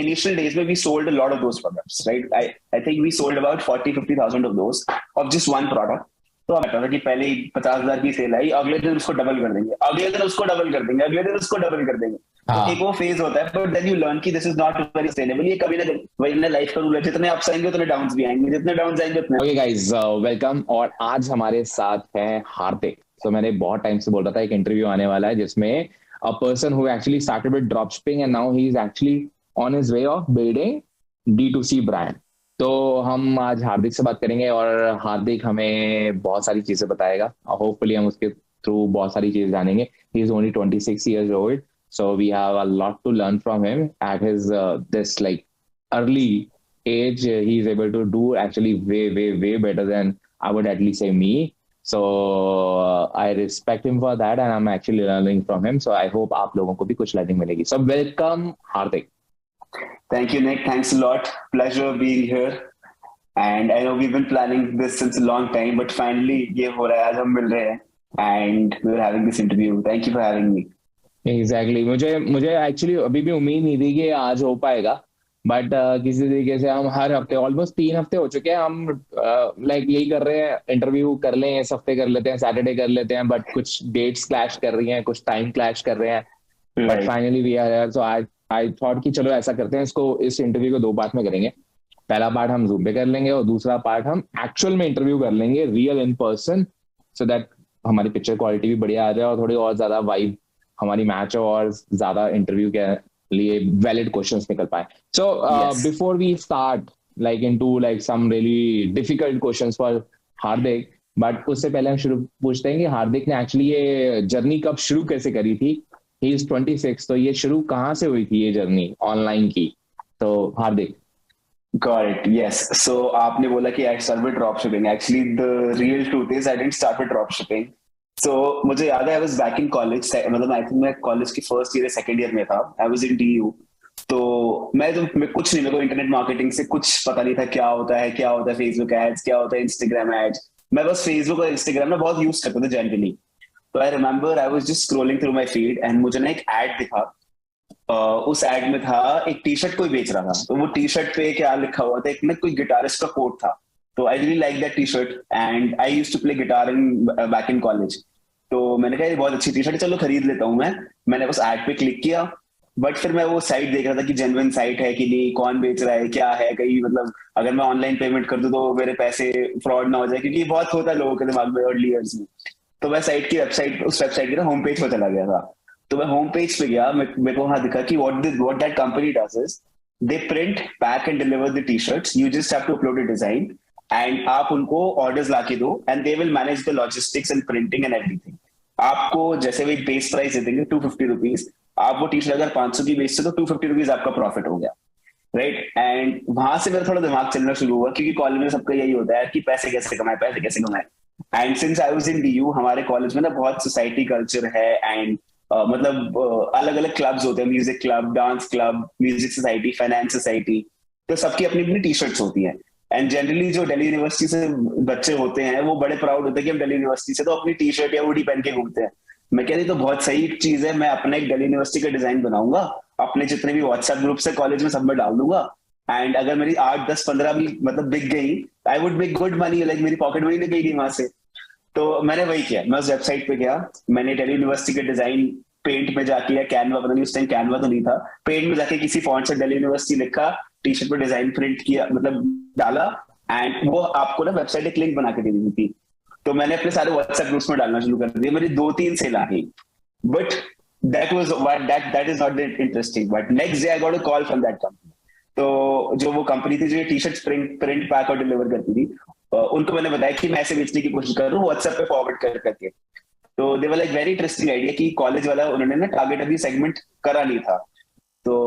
initial days में we sold a lot of those products, right? I think we sold about 40-50,000 of those of just one product. तो हमें पता था कि पहले ही 50,000 की सेल आई, अगले दिन उसको डबल कर देंगे, अगले दिन उसको डबल कर देंगे, अगले दिन उसको डबल कर देंगे। तो एक वो फेज होता है, बट देन यू लर्न कि this is not very sustainable. ये कभी ना कभी वही ना लाइफ का रूल है, जितने अप्स आएंगे उतने डाउन्स भी आएंगे, जितने डाउन्स आएंगे उतने। Okay guys, welcome. और आज हमारे साथ है हार्दिक। तो मैंने बहुत टाइम से बोल रहा था एक इंटरव्यू आने वाला है जिसमें a person who actually started with dropshipping and now he is actually on his way of building D2C brand. तो हम आज हार्दिक से बात करेंगे और हार्दिक हमें बहुत सारी चीजें बताएगा। होपफुली हम उसके थ्रू बहुत सारी चीजें जानेंगे। He is only 26 years old, so we have a lot to learn from him at his this like early age. He is able to do actually way better than I would at least say me. So I respect him for that and I'm actually learning from him. So I hope आप लोगों को भी कुछ learning मिलेगी. So welcome Hardik. Thank you, Nick. Thanks a lot. Pleasure being here. And I know we've been planning this since a long time, but finally ये हो रहा है, आज हम मिल रहे हैं and we're having this interview. Thank you for having me. Exactly. मुझे actually अभी भी उम्मीद नहीं थी कि आज हो पाएगा, बट किसी तरीके से हम हर हफ्ते ऑलमोस्ट 3 हफ्ते हो चुके हैं हम लाइक यही कर रहे हैं, इंटरव्यू कर लें, इस हफ्ते कर लेते हैं, सैटरडे कर लेते हैं, बट कुछ डेट्स क्लैश कर रही हैं, कुछ टाइम क्लैश कर रहे हैं, but finally we are here. So I thought कि चलो ऐसा करते हैं, इस इंटरव्यू को 2 पार्ट में करेंगे। पहला पार्ट हम जूम पे कर लेंगे और दूसरा पार्ट हम एक्चुअल में इंटरव्यू कर लेंगे, real in person, so that हमारी पिक्चर क्वालिटी भी बढ़िया आ जाए और थोड़ी और ज्यादा वाइब हमारी मैच हो और ज्यादा इंटरव्यू के लिए वैलिड क्वेश्चंस निकल पाए। So before we start like into like some really difficult questions for Hardik, but उससे पहले हम शुरू पूछते हैं कि हार्दिक ने एक्चुअली ये जर्नी कब शुरू कैसे करी थी। ही इज 26, तो ये शुरू कहाँ से हुई थी ये जर्नी ऑनलाइन की? तो हार्दिक। Got it. Yes. So आपने बोला कि I started with dropshipping. Actually, the real truth is I didn't start with dropshipping. So मुझे याद है I was back in college. मतलब I think मैं कॉलेज की फर्स्ट ईयर सेकंड ईयर में था. I was in DU. तो मैं कुछ नहीं, मेरे को इंटरनेट मार्केटिंग से कुछ पता नहीं था, क्या होता है फेसबुक एड्स, क्या होता है इंस्टाग्राम एड्स। मैं बस फेसबुक और इंस्टाग्राम में बहुत यूज करता था जनरली। तो I remember I was just scrolling through my feed and मुझे ना एक एड दिखा। उस एड में था एक टी शर्ट कोई बेच रहा था। तो वो टी शर्ट पे क्या लिखा हुआ था, एक ना कोई गिटारिस्ट का कोट था। तो I really like that T shirt and I used to play guitar in back in college. तो मैंने कहा ये बहुत अच्छी टी शर्ट है, चलो खरीद लेता हूँ मैंने उस एड पे क्लिक किया। बट फिर मैं वो साइट देख रहा था कि जेन्युइन साइट है कि नहीं, कौन बेच रहा है, क्या है, कहीं मतलब अगर मैं ऑनलाइन पेमेंट कर दूं तो मेरे पैसे फ्रॉड ना हो जाए, क्योंकि बहुत होता है लोगों के दिमाग में अर्ली ईयर्स में। तो मैं उस वेबसाइट की ना होम पेज पर चला गया था। तो मैं होम पेज पे गया, मेरे को वहां दिखा कि what that company does is they print, pack and deliver the t-shirts. You just have to upload a design and आप उनको ऑर्डर्स लाके दो and they will manage the logistics and printing and everything. आपको जैसे भी base price दे देंगे 250 rupees, आप वो टी शर्ट अगर 500 की बेचते तो 250 रुपीज आपका प्रॉफिट हो गया, राइट। एंड वहां से मेरा थोड़ा दिमाग चलना शुरू हुआ, क्योंकि कॉलेज में सबका यही होता है कि पैसे कैसे कमाए। And since I was in DU, हमारे कॉलेज में ना बहुत सोसाइटी कल्चर है एंड मतलब अलग अलग क्लब्स होते हैं, music club, dance club, music society, finance society. तो सबकी अपनी अपनी टी शर्ट्स होती हैं। एंड जनरली जो दिल्ली यूनिवर्सिटी से बच्चे होते हैं वो बड़े प्राउड होते हैं कि हम दिल्ली यूनिवर्सिटी से, तो अपनी टी शर्ट या हुडी पहन के घूमते हैं। मैं कह रही तो बहुत सही चीज है, मैं अपना एक दिल्ली यूनिवर्सिटी का डिजाइन बनाऊंगा, अपने जितने भी व्हाट्सएप ग्रुप से कॉलेज में सब में डाल दूंगा एंड अगर मेरी 8, 10, 15 भी मतलब बिक गई, I would make good money, like मेरी पॉकेट मनी निकल गई वहां से। तो मैंने वही किया, मैं उस वेबसाइट पे गया, मैंने दिल्ली यूनिवर्सिटी के डिजाइन पेंट में जाके या कैनवा, पता नहीं उस टाइम कैनवा तो नहीं था, पेंट में जाके किसी फॉन्ट से दिल्ली यूनिवर्सिटी लिखा, टी शर्ट पे डिजाइन प्रिंट किया, मतलब डाला एंड वो आपको ना वेबसाइट एक लिंक बना के दे दी थी। तो मैंने अपने सारे व्हाट्सएप ग्रुप्स में डालना शुरू कर दिया। मेरी 2-3 सेल आ गई, but that is not that interesting. But next day I got a call from that company. तो जो वो कंपनी थी जो ये टी शर्ट प्रिंट पैक और डिलीवर करती थी, उनको मैंने बताया कि मैं ऐसे बेचने की कोशिश कर रहा हूँ व्हाट्सएप पे फॉरवर्ड करके। तो they were like very interesting idea कि कॉलेज वाला उन्होंने ना टारगेट अभी सेगमेंट करा नहीं था। तो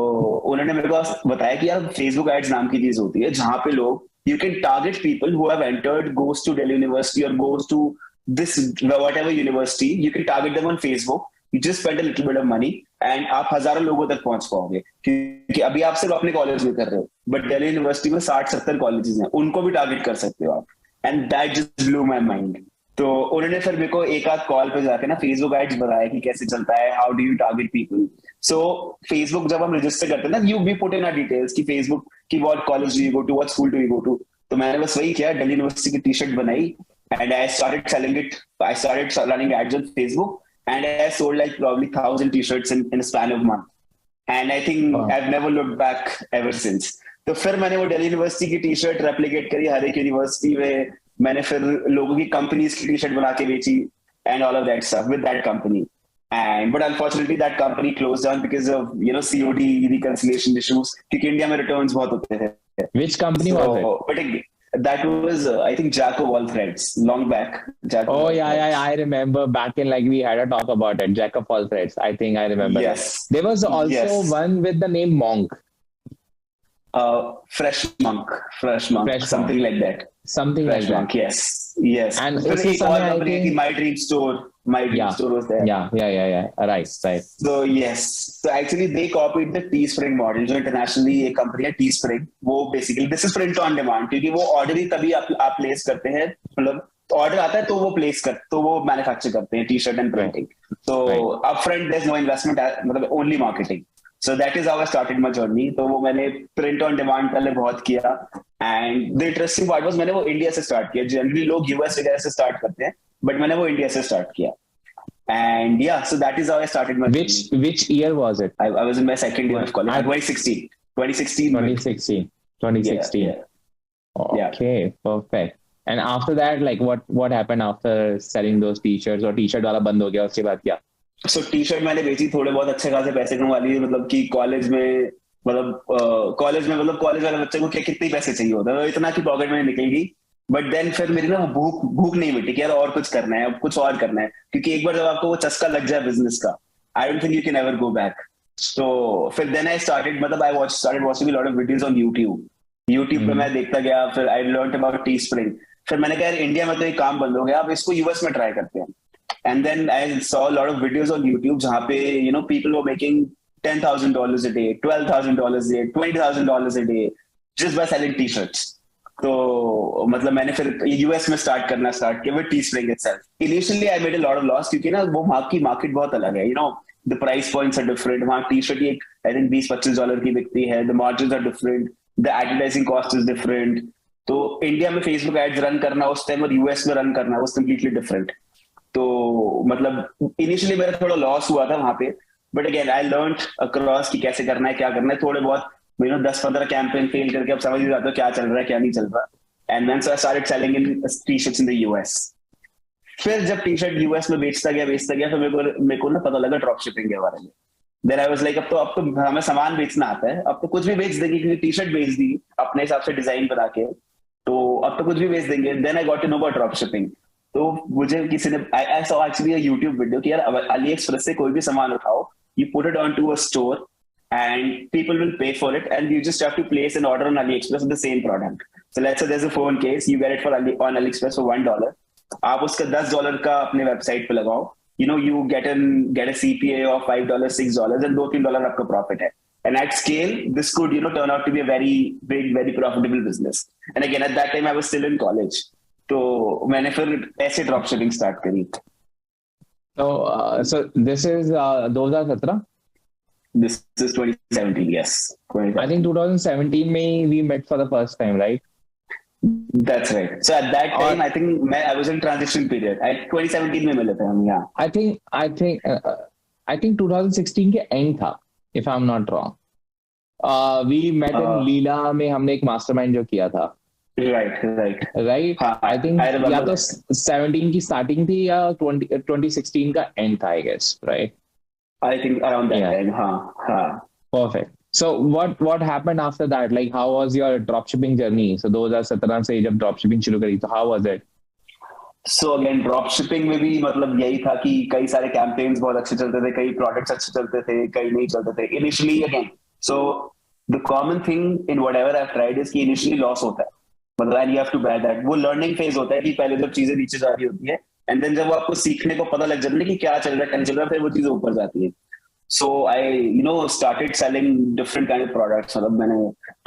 उन्होंने मेरे को बताया कि यार फेसबुक एड्स नाम की चीज होती है जहां पे लोग, you can target people who have entered, goes to Delhi University or goes to this whatever university. You can target them on Facebook. You just spend a little bit of money and आप हजारों लोगों तक पहुंच पाओगे, क्योंकि अभी आप सिर्फ अपने कॉलेज में कर रहे हो, बट दिल्ली यूनिवर्सिटी में 60-70 कॉलेजेस हैं, उनको भी टारगेट कर सकते हो आप। And that just blue my mind. तो उन्होंने फिर मेरे को एक आध कॉल पे जाके ना फेसबुक एड्स बताया कि कैसे चलता है, how do you target people. So Facebook जब हम रजिस्टर करते हैं ना, you we put in our details कि फेसबुक की what college do you go to, what school do you go to. तो मैंने बस वही किया, दिल्ली यूनिवर्सिटी की टी शर्ट बनाई and I started selling it. I started running ads on Facebook and I sold like probably 1,000 टी-shirts in a span of month. And I think Wow. I never looked back ever since. तो फिर मैंने वो Delhi university की T shirt replicate करी हर एक university में. मैंने फिर लोगों की कंपनीज की टी शर्ट बना के बेची and all of that stuff with that company. And but unfortunately that company closed down because of COD reconciliation issues, क्योंकि इंडिया में रिटर्न्स बहुत होते थे. Which company So was it? but that was I think Jack of all threads long back. Jack of Oh all yeah, threads. yeah, I remember back in like we had a talk about it. Jack of all trades. I think I remember that. Yes. There was also Yes. one with the name Monk. Fresh monk, Fresh something Monk. like that. Something Fresh like that. monk, yes, yes. And फिर उसी एक और समय I company थी, think My Dream Store. My Dream yeah, Store was there. yeah. Right, right. So yes, so actually they copied the Teespring model, जो internationally एक company है Teespring. वो basically this is print on demand, क्योंकि वो order ही तभी आप place करते हैं, मतलब ऑर्डर आता है तो वो मैन्युफैक्चर करते हैं टी शर्ट एंड प्रिंटिंग. तो upfront there is no investment, मतलब only marketing. So that is how I started my journey. तो वो मैंने प्रिंट ऑन डिमांड पहले बहुत किया. And the interesting part was मैंने वो इंडिया से स्टार्ट किया. जनरली लोग यूएस वगैरह से स्टार्ट करते हैं, बट मैंने वो इंडिया से स्टार्ट किया. And yeah, so that is how I started my journey. Which year was it? I was in my second year of college. 2016. 2016. 2016. Yeah, yeah. Okay, perfect. And after that, like what happened after selling those t-shirts? और t-shirt वाला बंद हो गया, उसके बाद क्या? So T-shirt मैंने बेची, थोड़े बहुत अच्छे खासे पैसे कमा लिए. मतलब कि कॉलेज में कॉलेज वाले बच्चे को क्या कितने पैसे चाहिए होता है, इतना की पॉकेट में निकल गई. बट देन फिर मेरी ना वो भूख नहीं मिटी कि यार और कुछ करना है, अब कुछ और करना है. क्योंकि एक बार जब आपको वो चस्का लग जाए बिजनेस का, I don't think you can ever go back. तो फिर देन आई स्टार्टेड, मतलब I started watching lot of videos on YouTube पे मैं देखता गया. फिर आई लर्नड अबाउट टीस्प्रिंग. फिर मैंने कहा यार इंडिया में तो ये काम बंद हो गया, अब इसको यूएस में ट्राई करते हैं. And then I saw lot of videos on YouTube जहाँ पे people were making $10,000 a day, $12,000 a day, $20,000 a day just by selling t-shirts. तो मतलब मैंने फिर यूएस में स्टार्ट किया with Teespring itself. Initially I made a lot of loss, क्योंकि ना वो वहां की मार्केट बहुत अलग है. The price points are different. वहां टी शर्ट एक आई थिंक $20-25 की बिकती है. The margins are different, the advertising cost is different. तो इंडिया में फेसबुक एड्स रन करना उस टाइम और यूएस में रन करना वो कम्प्लीटली डिफरेंट. तो मतलब इनिशियली मेरा थोड़ा लॉस हुआ था वहां पे. But again I learn across कि कैसे करना है, क्या करना है. थोड़े बहुत 10-15 कैंपेन फेल करके अब समझ ही जाते हो क्या चल रहा है क्या नहीं चल रहा. And then so I started selling in t-shirts in the US. फिर जब टी-शर्ट यूएस में बेचता गया फिर मेरे को ना पता लगा ड्रॉप शिपिंग के बारे में. देन आई वाज लाइक अब तो हमें सामान बेचना आता है, अब तो कुछ भी बेच देंगे, क्योंकि टी-शर्ट बेच दी अपने हिसाब से डिजाइन बना के, तो अब तो कुछ भी बेच देंगे. Then I got to know about drop shipping. तो मुझे किसी ने I saw actually a YouTube video कि यार अली एक्सप्रेस से कोई भी सामान उठाओ, you put it onto a store and people will pay for it, and you just have to place an order on AliExpress with the same product. So let's say there's a phone case, you get it on AliExpress for $1. आप उसका $10 का अपने website पे लगाओ, you get a CPA of $5, $6 and $2-3 आपका profit है. And at scale, this could turn out to be a very big, very profitable business. And again, at that time, I was still in college. तो मैंने फिर ऐसे drop shipping start करी. So this is 2017. This is 2017, yes. 2017. I think 2017 में we met for the first time, right? That's right. So at that time, I think I was in transition period. 2017 में मिले थे हम. Yeah. I think 2016 के end था, if I'm not wrong. We met in Leela में हमने एक mastermind जो किया था. Right. हाँ, I think या तो 17 की starting थी या 2016 का end था, I guess, right? I think around that time. हाँ. Perfect. So what happened after that? Like, how was your dropshipping journey? So 2017 से जब dropshipping शुरू करी, तो how was it? So again, dropshipping में भी मतलब यही था कि कई सारे campaigns बहुत अच्छे चलते थे, कई products अच्छे चलते थे, कई नहीं चलते थे. Initially again, so the common thing in whatever I've tried is कि initially loss होता है. मतलब and you have to bear that. वो learning phase होता है कि पहले जब चीजें नीचे जा रही होती है, and then जब आपको सीखने को पता लग जाता है कि क्या चल रहा है, क्या नहीं चल रहा है, फिर वो चीजें ऊपर जाती है. So I started selling different kind of products. मतलब मैंने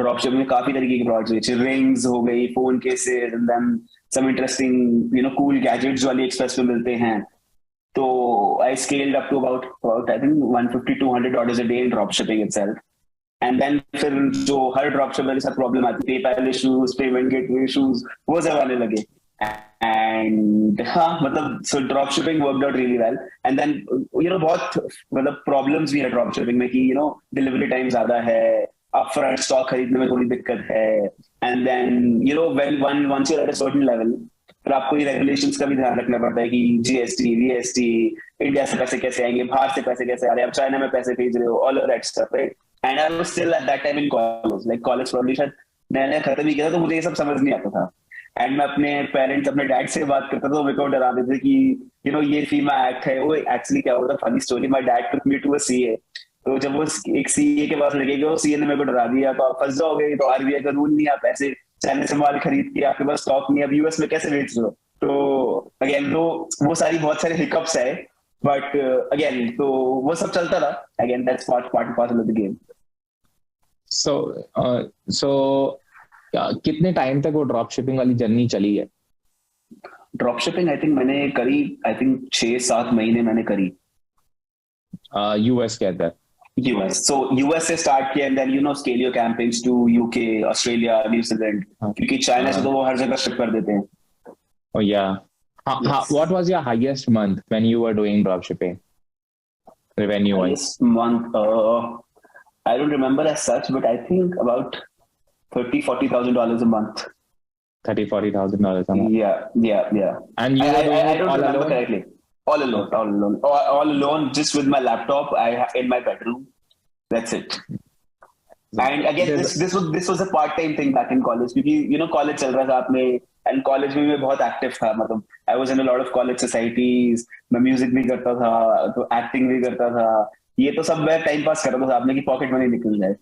dropshipping में काफी तरीके के products बेचे. Rings हो गई, phone cases, and then some interesting, cool gadgets जो AliExpress पे मिलते हैं. तो I scaled up to about I think 150 to 200 orders a day in drop shipping itself. And then फिर जो हर ड्रॉप शिपर के साथ प्रॉब्लम आती है, PayPal issues, payment gateway issues, वो सब आने लगे. एंड हाँ, मतलब so drop shipping worked out really well. And then बहुत मतलब प्रॉब्लम्स भी है ड्रॉप शिपिंग में कि डिलीवरी टाइम ज्यादा है, अपफ्रंट स्टॉक खरीदने में थोड़ी दिक्कत है. And then when once you are at a certain level, फिर आपको ये रेगुलेशंस का भी ध्यान रखना पड़ता है कि जीएसटी, वीएसटी, इंडिया से पैसे कैसे आएंगे, बाहर से पैसे कैसे आ रहे हैं, आप चाइना में पैसे भेज रहे हो, all of that stuff, right. And I was still at that time in college, like college probably शायद नया नया खत्म ही किया था, तो मुझे ये सब समझ नहीं आता था. एंड मैं अपने पेरेंट्स, अपने डैड से बात करता था, तो मेरे को डरा देते थे कि ये फीमा एक्ट है. वो एक्चुअली क्या होता, funny story, my dad took me to a CA. तो जब वो एक सीए के पास लगे, वो सीए ने मेरे को डरा दिया, तो आप फंस जाओगे, तो आरबीआई का रूल नहीं, आप ऐसे चाइना से माल खरीद के आपके पास स्टॉक नहीं, अब यूएस में कैसे बेच रहे हो. तो अगेन तो वो बहुत सारे हिकअप्स है, बट अगेन तो वो सब चलता था. Again that's part and parcel of the game. So कितने टाइम तक वो ड्रॉप शिपिंग वाली जर्नी चली है? ड्रॉप शिपिंग आई थिंक मैंने करी, 6-7 महीने मैंने करी. यूएस के अंदर? यूएस. सो यूएस से स्टार्ट किया, and then scale your campaigns to UK, Australia, New Zealand, क्योंकि चाइना से तो वो हर जगह शिप कर देते हैं. Oh yeah. Yes. What was your highest month when you were doing dropshipping, revenue-wise? Highest month, I don't remember as such, but I think about $30,000-$40,000 a month. $30,000-$40,000 a month. Yeah. And you were doing I it don't all remember alone? correctly. All alone, just with my laptop. In my bedroom. That's it. And again, this was a part-time thing back in college, क्योंकि college चल रहा था साथ में, and college में मैं बहुत active था. मतलब I was in a lot of college societies, मैं म्यूजिक भी करता था, तो एक्टिंग भी करता था. ये तो सब मैं टाइम पास कर रहा था साथ में कि पॉकेट मनी निकल जाए.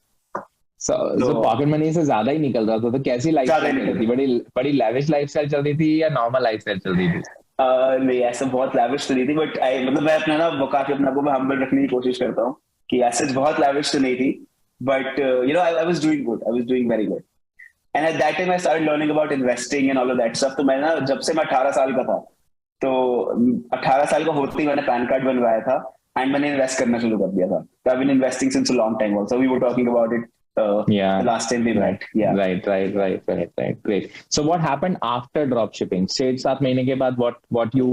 So पॉकेट मनी से ज्यादा ही निकल रहा था. तो कैसी लाइफस्टाइल चल रही थी? बड़ी लैविश लाइफस्टाइल चल रही थी या नॉर्मल लाइफस्टाइल चल रही थी? नहीं, ऐसा बहुत लैविश तो नहीं थी, बट मतलब मैं अपना काफी अपने को मैं हम्बल रखने की कोशिश करता हूँ कि ऐसे बहुत लैविश तो नहीं थी, but I was doing good, I was doing very good. And at that time I started learning about investing and all of that stuff. तो मैं जब से मैं 18 साल का था, तो 18 साल का होते ही मैंने पैन कार्ड बनवाया था, एंड मैंने इन्वेस्ट करना शुरू कर दिया था. So I've been investing since a long time also. We were talking about it the last time we met. Yeah. Right. Great. So what happened after drop shipping? 6-7 महीने के बाद what you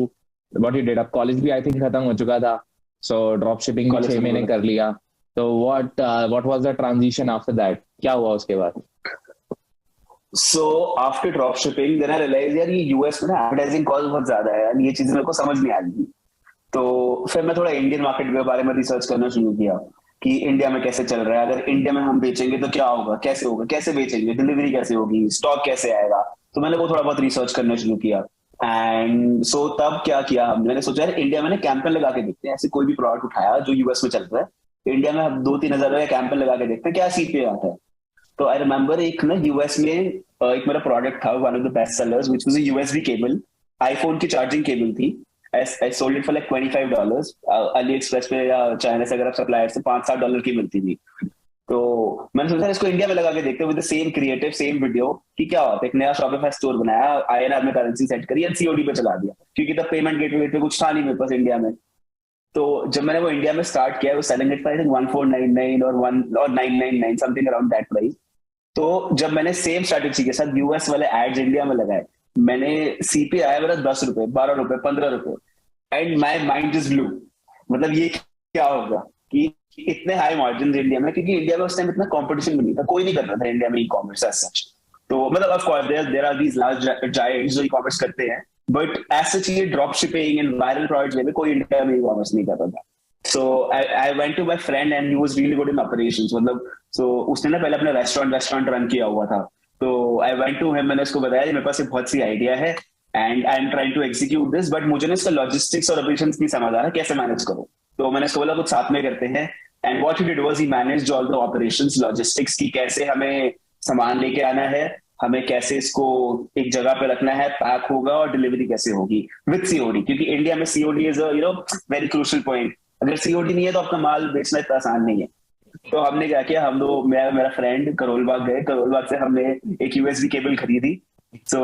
did? अब college भी I think खत्म हो चुका था. So drop shipping भी 6 महीने कर लिया. So what was the transition after that? क्या हुआ उसके बाद? So after drop shipping, then I realized यार ये यूएस में एडवर्टाइजिंग कॉस्ट बहुत ज्यादा है, यार ये चीजें मेरे को समझ नहीं आ रही. तो फिर मैं थोड़ा इंडियन मार्केट के बारे में रिसर्च करना शुरू किया कि इंडिया में कैसे चल रहा है, अगर इंडिया में हम बेचेंगे तो क्या होगा, कैसे होगा, कैसे बेचेंगे, डिलीवरी कैसे होगी, स्टॉक कैसे आएगा. तो मैंने वो थोड़ा बहुत रिसर्च करना शुरू किया. एंड सो तब क्या किया, मैंने सोचा यार इंडिया में कैंपेन लगा के देखते हैं. ऐसे कोई भी प्रोडक्ट उठाया जो यूएस में चल रहा है, इंडिया में हम 2-3 हजार का कैंपेन लगा के देखते हैं क्या सीपीए आता है. तो आई रिमेम्बर एक यूएस में एक मेरा प्रोडक्ट था, one of the best sellers, which was a USB cable, iPhone की चार्जिंग केबल थी. I sold it for like $25. Ali express पे या चाइना से अगर आप सप्लायर से $5-7 की मिलती थी. तो मैंने सोचा इसको इंडिया में लगा के देखते हैं with the same creative, same video, कि क्या होता है. एक नया शॉपिफाई स्टोर बनाया, आईएनआर में करेंसी सेट करी एंड सीओडी पे चला दिया, क्योंकि तब पेमेंट गेटवे पे कुछ था नहीं मेरे पास इंडिया में. तो जब मैंने वो इंडिया में स्टार्ट किया, वो selling it for I think 1499 और 999, समथिंग अराउंड दैट प्राइस. तो जब मैंने सेम स्ट्रैटेजी के साथ यूएस वाले एड्स इंडिया में लगाए, मैंने सीपी आया मेरा ₹10, ₹12, ₹15, and my mind just blue. मतलब ये क्या होगा कि इतने हाई मार्जिन इंडिया में, क्योंकि इंडिया में उस टाइम इतना कंपटीशन भी नहीं था, कोई नहीं कर रहा था इंडिया में ई कॉमर्स एज सच. तो मतलब of course there are these large giants जो ई कॉमर्स करते हैं, बट एज सच ये drop shipping and viral products में कोई इंडिया में ई कॉमर्स नहीं करता था. So I went to my friend and he was really good in operations. मतलब so उसने ना पहले अपना रेस्टोरेंट रन किया हुआ था. तो I went to him, मैंने उसको बताया मेरे पास एक बहुत सी आइडिया है and I'm trying to execute this, but मुझे ना इसका लॉजिस्टिक्स और ऑपरेशंस नहीं समझ आ रहा कैसे मैनेज करूं. तो मैंने उसको बोला कुछ साथ में करते हैं. And what he did was he managed all the operations, logistics की कैसे हमें सामान लेके आना है, हमें कैसे इसको एक जगह पे रखना है, पैक होगा और डिलीवरी कैसे होगी विद सीओडी, क्योंकि इंडिया में COD is a very crucial point. अगर सीओडी नहीं है तो आपका माल बेचना इतना आसान नहीं है. तो हमने क्या किया, हम लोग मेरा फ्रेंड करोल बाग गए, करोल बाग से हमने एक यूएसबी केबल खरीदी सो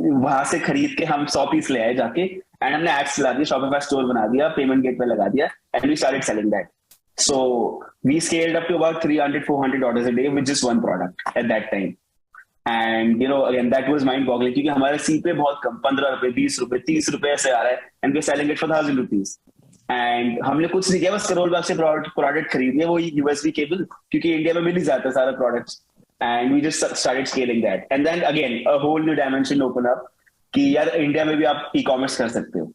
वहां से खरीद के हम 100 पीस ले आए जाके, एंड हमने एड्स चला दिया, शॉपिफाई स्टोर बना दिया, पेमेंट गेट पे लगा दिया, and we started selling that. So we scaled up to about 300-400 orders a day with just one product at that time. And again, that was mind boggling क्योंकि हमारे सी पे बहुत कम, 15 रुपए, 20 रुपए, 30 रुपए ऐसे आ रहा है, and we selling it for 1,000 rupees. And हमने कुछ नहीं किया, बस करोल बाग से प्रोडक्ट खरीद लिया, वो यूएसबी केबल, क्योंकि इंडिया में मिल ही जाता है सारा products. And we just started scaling that, and then again a whole new dimension open up कि यार इंडिया में भी आप ई कॉमर्स कर सकते हो.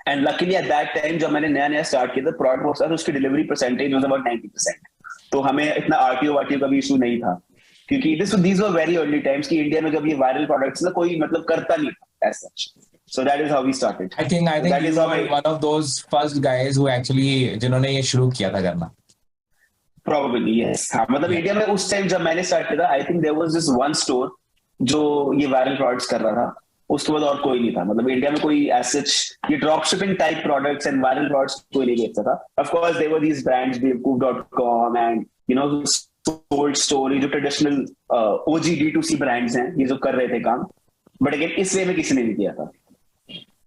And luckily eight that time जब मैंने नया नया स्टार्ट किया था, प्रोडक्ट वो था, उसकी डिलीवरी परसेंटेज वाज अबाउट 90%. तो हमें इतना आरटीओ वारटीओ का भी इशू नहीं था, क्योंकि these were very early times कि इंडिया में जब ये वायरल प्रोडक्ट्स ना कोई मतलब करता नहीं था as such. So that is how we started. I think that you is how were one of those first guys who actually जिन्होंने ये शुरू किया था करना. Probably yes. हाँ, मतलब इंडिया में उस टाइम जब मैंने स्टार्ट किया था, I think there was this one store जो ये वायरल प्रोडक्ट्स कर रहा था. उसके बाद और कोई नहीं था, मतलब इंडिया में कोई एज सच ये drop shipping type products and viral products कोई नहीं बेचता था. Of course there were these brands beevcoop.com and sold story, जो ट्रेडिशनल ओजी D2C ब्रांड्स हैं, ये जो कर रहे थे काम. बट अगेन इस वे में किसी ने नहीं किया था.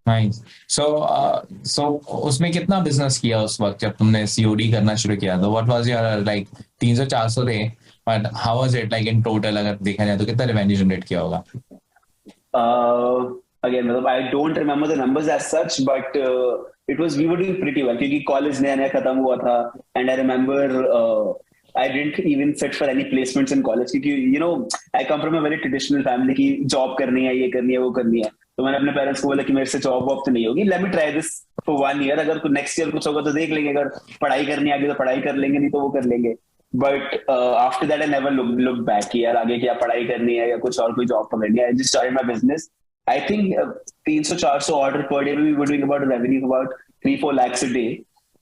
Nice. So उसमें कितना बिजनेस किया उस वक्त जब तुमने सीओडी करना शुरू किया? तो व्हाट वाज योर लाइक 300-400 थे, but how was it like in total? अगर देखा जाए तो कितना रेवेन्यू जनरेट किया होगा? Again, मतलब I don't remember the numbers as such, but we were doing pretty well क्योंकि कॉलेज नया नया खत्म हुआ था, and I remember I didn't even fit for any placements in college क्योंकि I come from a very traditional family की job करनी है, ये करनी है, वो करनी है. तो मैंने अपने पेरेंट्स को बोला कि मेरे से जॉब वॉब तो नहीं होगी, let me try this for 1 year, अगर नेक्स्ट ईयर कुछ होगा तो देख लेंगे, अगर पढ़ाई करनी आगे तो पढ़ाई कर लेंगे, नहीं तो वो कर लेंगे. But after that I never look back कि यार आगे क्या पढ़ाई करनी है या कुछ और कोई जॉब पकड़नी है. I just started my business. I think 300-400 order per day में we were doing about revenue about 3-4 lakhs a day.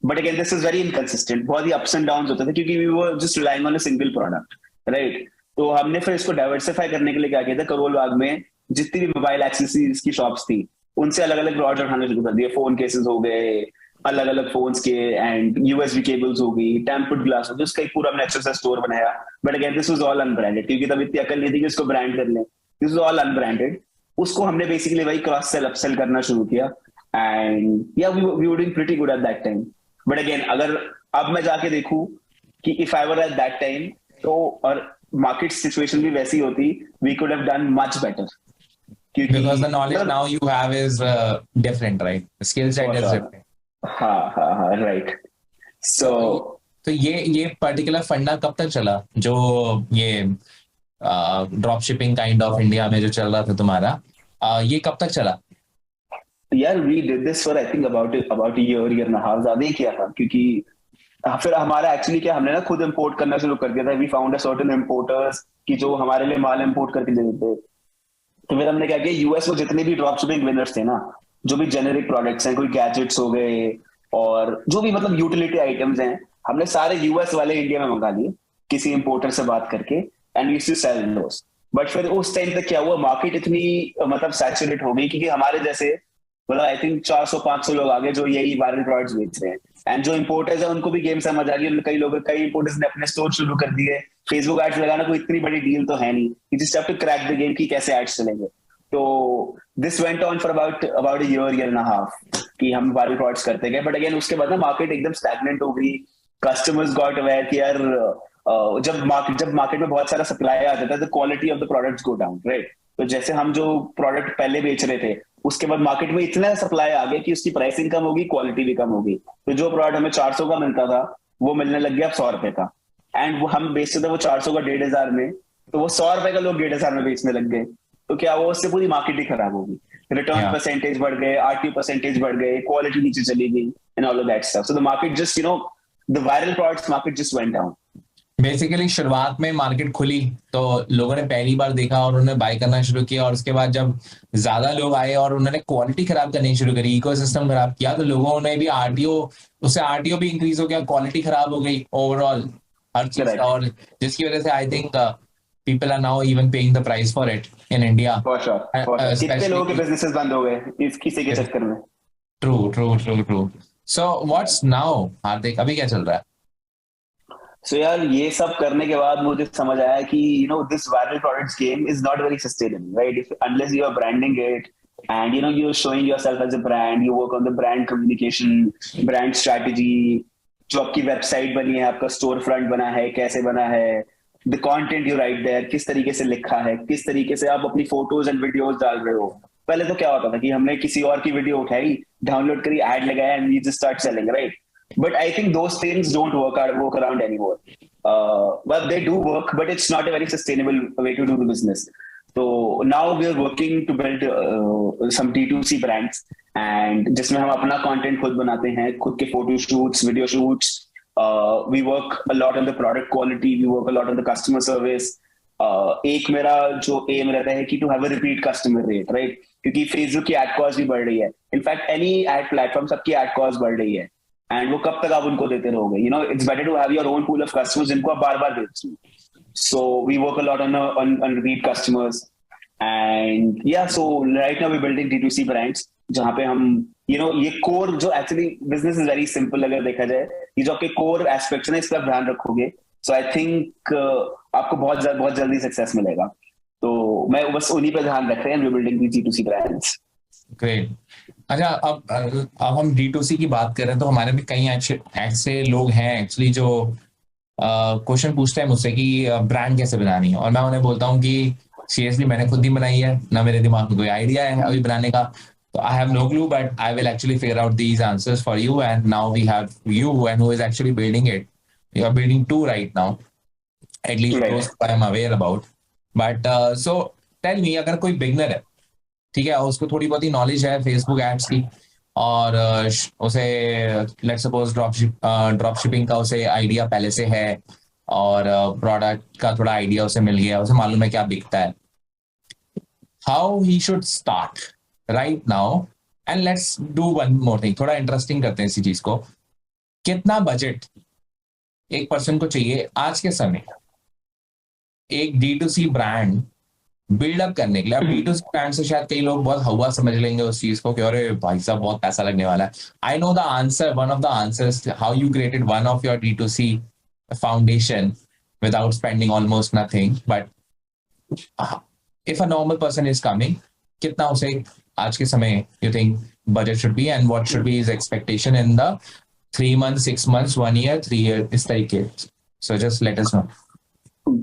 But again this is very inconsistent, बहुत ही अप्स एंड डाउन्स होते थे क्योंकि we were just relying on a single product, right. तो हमने फिर इसको डाइवर्सिफाई करने के लिए क्या किया था, करोल बाग में जितनी भी मोबाइल एक्सेसरीज की शॉप्स थी उनसे अलग अलग प्रोडक्ट उठाना शुरू कर दिए. फोन केसेस हो गए, अलग अलग फोन्स के, एंड यूएसबी केबल्स हो गई, टेम्पर्ड ग्लास हो गई, उसका एक पूरा हमने अच्छा सा स्टोर बनाया. But again this was all unbranded क्योंकि तब इतनी अकल नहीं थी कि उसको ब्रांड कर लें. This was all unbranded. उसको हमने बेसिकली वही क्रॉस सेल अपसेल करना शुरू किया, and yeah we were doing pretty good at that time. But again अगर अब मैं जाके देखूं कि if I were at that time, तो और मार्केट सिचुएशन भी वैसी होती, we could have done much better. Because the knowledge now you have is different, right? The skill set is different. हाँ, right. So ये particular फंडा कब तक चला, जो ये drop shipping kind of India में जो चल रहा था तुम्हारा, ये कब तक चला? यार we did this for I think about a year and a half, ज्यादा ही किया था, क्योंकि फिर हमारा एक्चुअली क्या, हमने ना खुद इंपोर्ट करना शुरू कर दिया था. We found a certain importers कि जो हमारे लिए माल इंपोर्ट करके दे देते. तो फिर हमने क्या किया, यूएस में जितने भी ड्रॉप शिपिंग विनर्स थे ना, जो भी जेनेरिक प्रोडक्ट्स हैं, कोई गैजेट्स हो गए और जो भी मतलब यूटिलिटी आइटम्स हैं, हमने सारे यूएस वाले इंडिया में मंगा लिए किसी इंपोर्टर से बात करके, and we used to sell those. बट फिर उस टाइम तक क्या हुआ, मार्केट इतनी मतलब सैचुरेट हो गई क्योंकि हमारे जैसे मतलब आई थिंक 400-500 लोग आगे जो यही वायरल प्रोडक्ट्स बेच रहे हैं, एंड जो इंपोर्टर्स है उनको भी गेम समझ आ गई. कई इंपोर्टर्स ने अपने स्टोर शुरू कर दिए. फेसबुक एड्स लगाना कोई इतनी बड़ी डील तो है नहीं, you just have to crack the game कि कैसे एड्स चलेंगे. तो this went on for about a year and a half कि हम वायरल प्रोडक्ट्स करते गए. बट अगेन उसके बाद ना मार्केट एकदम स्टैग्नेंट हो गई. कस्टमर्स गॉट अवेयर कि यार जब मार्केट में बहुत सारा सप्लाई आ जाता है, the quality of the products go down, right. तो जैसे हम जो प्रोडक्ट पहले बेच रहे थे, उसके बाद मार्केट में इतना सप्लाई आ गया कि उसकी प्राइसिंग कम होगी, क्वालिटी भी कम होगी. तो जो प्रोडक्ट हमें 400 का मिलता था, वो मिलने लग गया 100 रुपए का, एंड वो हम बेचते थे वो 400 का 1,500 में. तो वो 100 रुपए का लोग 1,500 में बेचने लग गए. तो क्या वो, उससे पूरी मार्केट ही खराब होगी. रिटर्न परसेंटेज बढ़ गए, आरटी परसेंटेज बढ़ गए, क्वालिटी नीचे चली गई, and all of that stuff. So the market just the viral products market just went down. Basically शुरुआत में मार्केट खुली तो लोगों ने पहली बार देखा और उन्होंने बाय करना शुरू किया, और उसके बाद जब ज्यादा लोग आए और उन्होंने क्वालिटी खराब करनी शुरू करी, इकोसिस्टम खराब किया, तो लोगों ने भी आरटीओ भी इंक्रीज हो गया, क्वालिटी खराब हो गई ओवरऑल हर चीज का, और जिसकी वजह से I think people are now even paying the price for it in India. कितने लोगों के बिजनेसेस बंद हो गए इस किसी के चक्कर में. ट्रू. सो व्हाट्स नाउ हार्दिक, अभी क्या चल रहा है? सो यार ये सब करने के बाद मुझे समझ आया कि this viral products game is not very sustainable, right? If unless you are branding it and you're showing yourself as a brand, you work on the brand communication, brand strategy, जो आपकी वेबसाइट बनी है, आपका store front बना है, कैसे बना है, the content you write there, किस तरीके से लिखा है, किस तरीके से आप अपनी फोटोज एंड वीडियोस डाल रहे हो। पहले तो क्या होता था कि हमने किसी और की वीडियो उठाई, डाउनलोड करी, ऐड लगाया and we just start selling, right? But I think those things don't work around anymore. Well, they do work, but it's not a very sustainable way to do the business. So now we are working to build some D2C brands, and जिसमें हम अपना content खुद बनाते हैं, खुद के photo shoots, video shoots. We work a lot on the product quality. We work a lot on the customer service. एक मेरा जो aim रहता है कि to have a repeat customer rate, right? क्योंकि Facebook की ad cost भी बढ़ रही है. In fact, any ad platform सबकी ad cost बढ़ रही है. एंड वो कब तक आप उनको देते रहोगे? It's better to have your own pool of customers जिनको आप बार बार देते हो। So we work a lot on repeat customers and या so right now we building D2C brands जहां पे हम ये कोर जो actually business is very simple अगर देखा जाए, ये जो आपके कोर एस्पेक्ट्स हैं इस पर ध्यान रखोगे, सो आई थिंक आपको बहुत जल्दी सक्सेस मिलेगा। तो मैं बस उन्हीं पे ध्यान रख रहे हैं, we building the D2C brands. Great. अच्छा, अब हम D2C की बात कर रहे हैं तो हमारे भी कई ऐसे लोग हैं एक्चुअली जो क्वेश्चन पूछते हैं मुझसे कि ब्रांड कैसे बनानी है, और मैं उन्हें बोलता हूँ कि सीरियसली मैंने खुद नहीं बनाई है, ना मेरे दिमाग में कोई आइडिया है अभी बनाने का, तो I have no clue, but I will actually figure out these answers for you, and now we have you and who is actually building it. You are building too right now, at least those I am aware about. But so tell me, अगर कोई beginner है, ठीक है, उसको थोड़ी बहुत ही knowledge है फेसबुक एड्स की, और उसे लेट्स सपोज ड्रॉप शिपिंग का उसे आइडिया पहले से है, और प्रोडक्ट का थोड़ा आइडिया उसे मिल गया, उसे मालूम है क्या बिकता है, how he should start right now. And let's do one more thing, थोड़ा इंटरेस्टिंग करते हैं इसी चीज को। कितना बजट एक पर्सन को चाहिए आज के समय एक D2C ब्रांड बिल्डअप करने के लिए? अब D2C ब्रांड से शायद कई लोग बहुत हवा समझ लेंगे उस चीज को कि अरे भाई साहब बहुत पैसा लगने वाला है। I know the answer, one of the answers, how you created one of your D2C foundation without spending almost nothing, but if a normal person is coming, कितना उसे आज के समय you think budget should be, and what should be his expectation in the 3 months, 6 months, 1 year, 3 year, इस तरीके? So just let us know.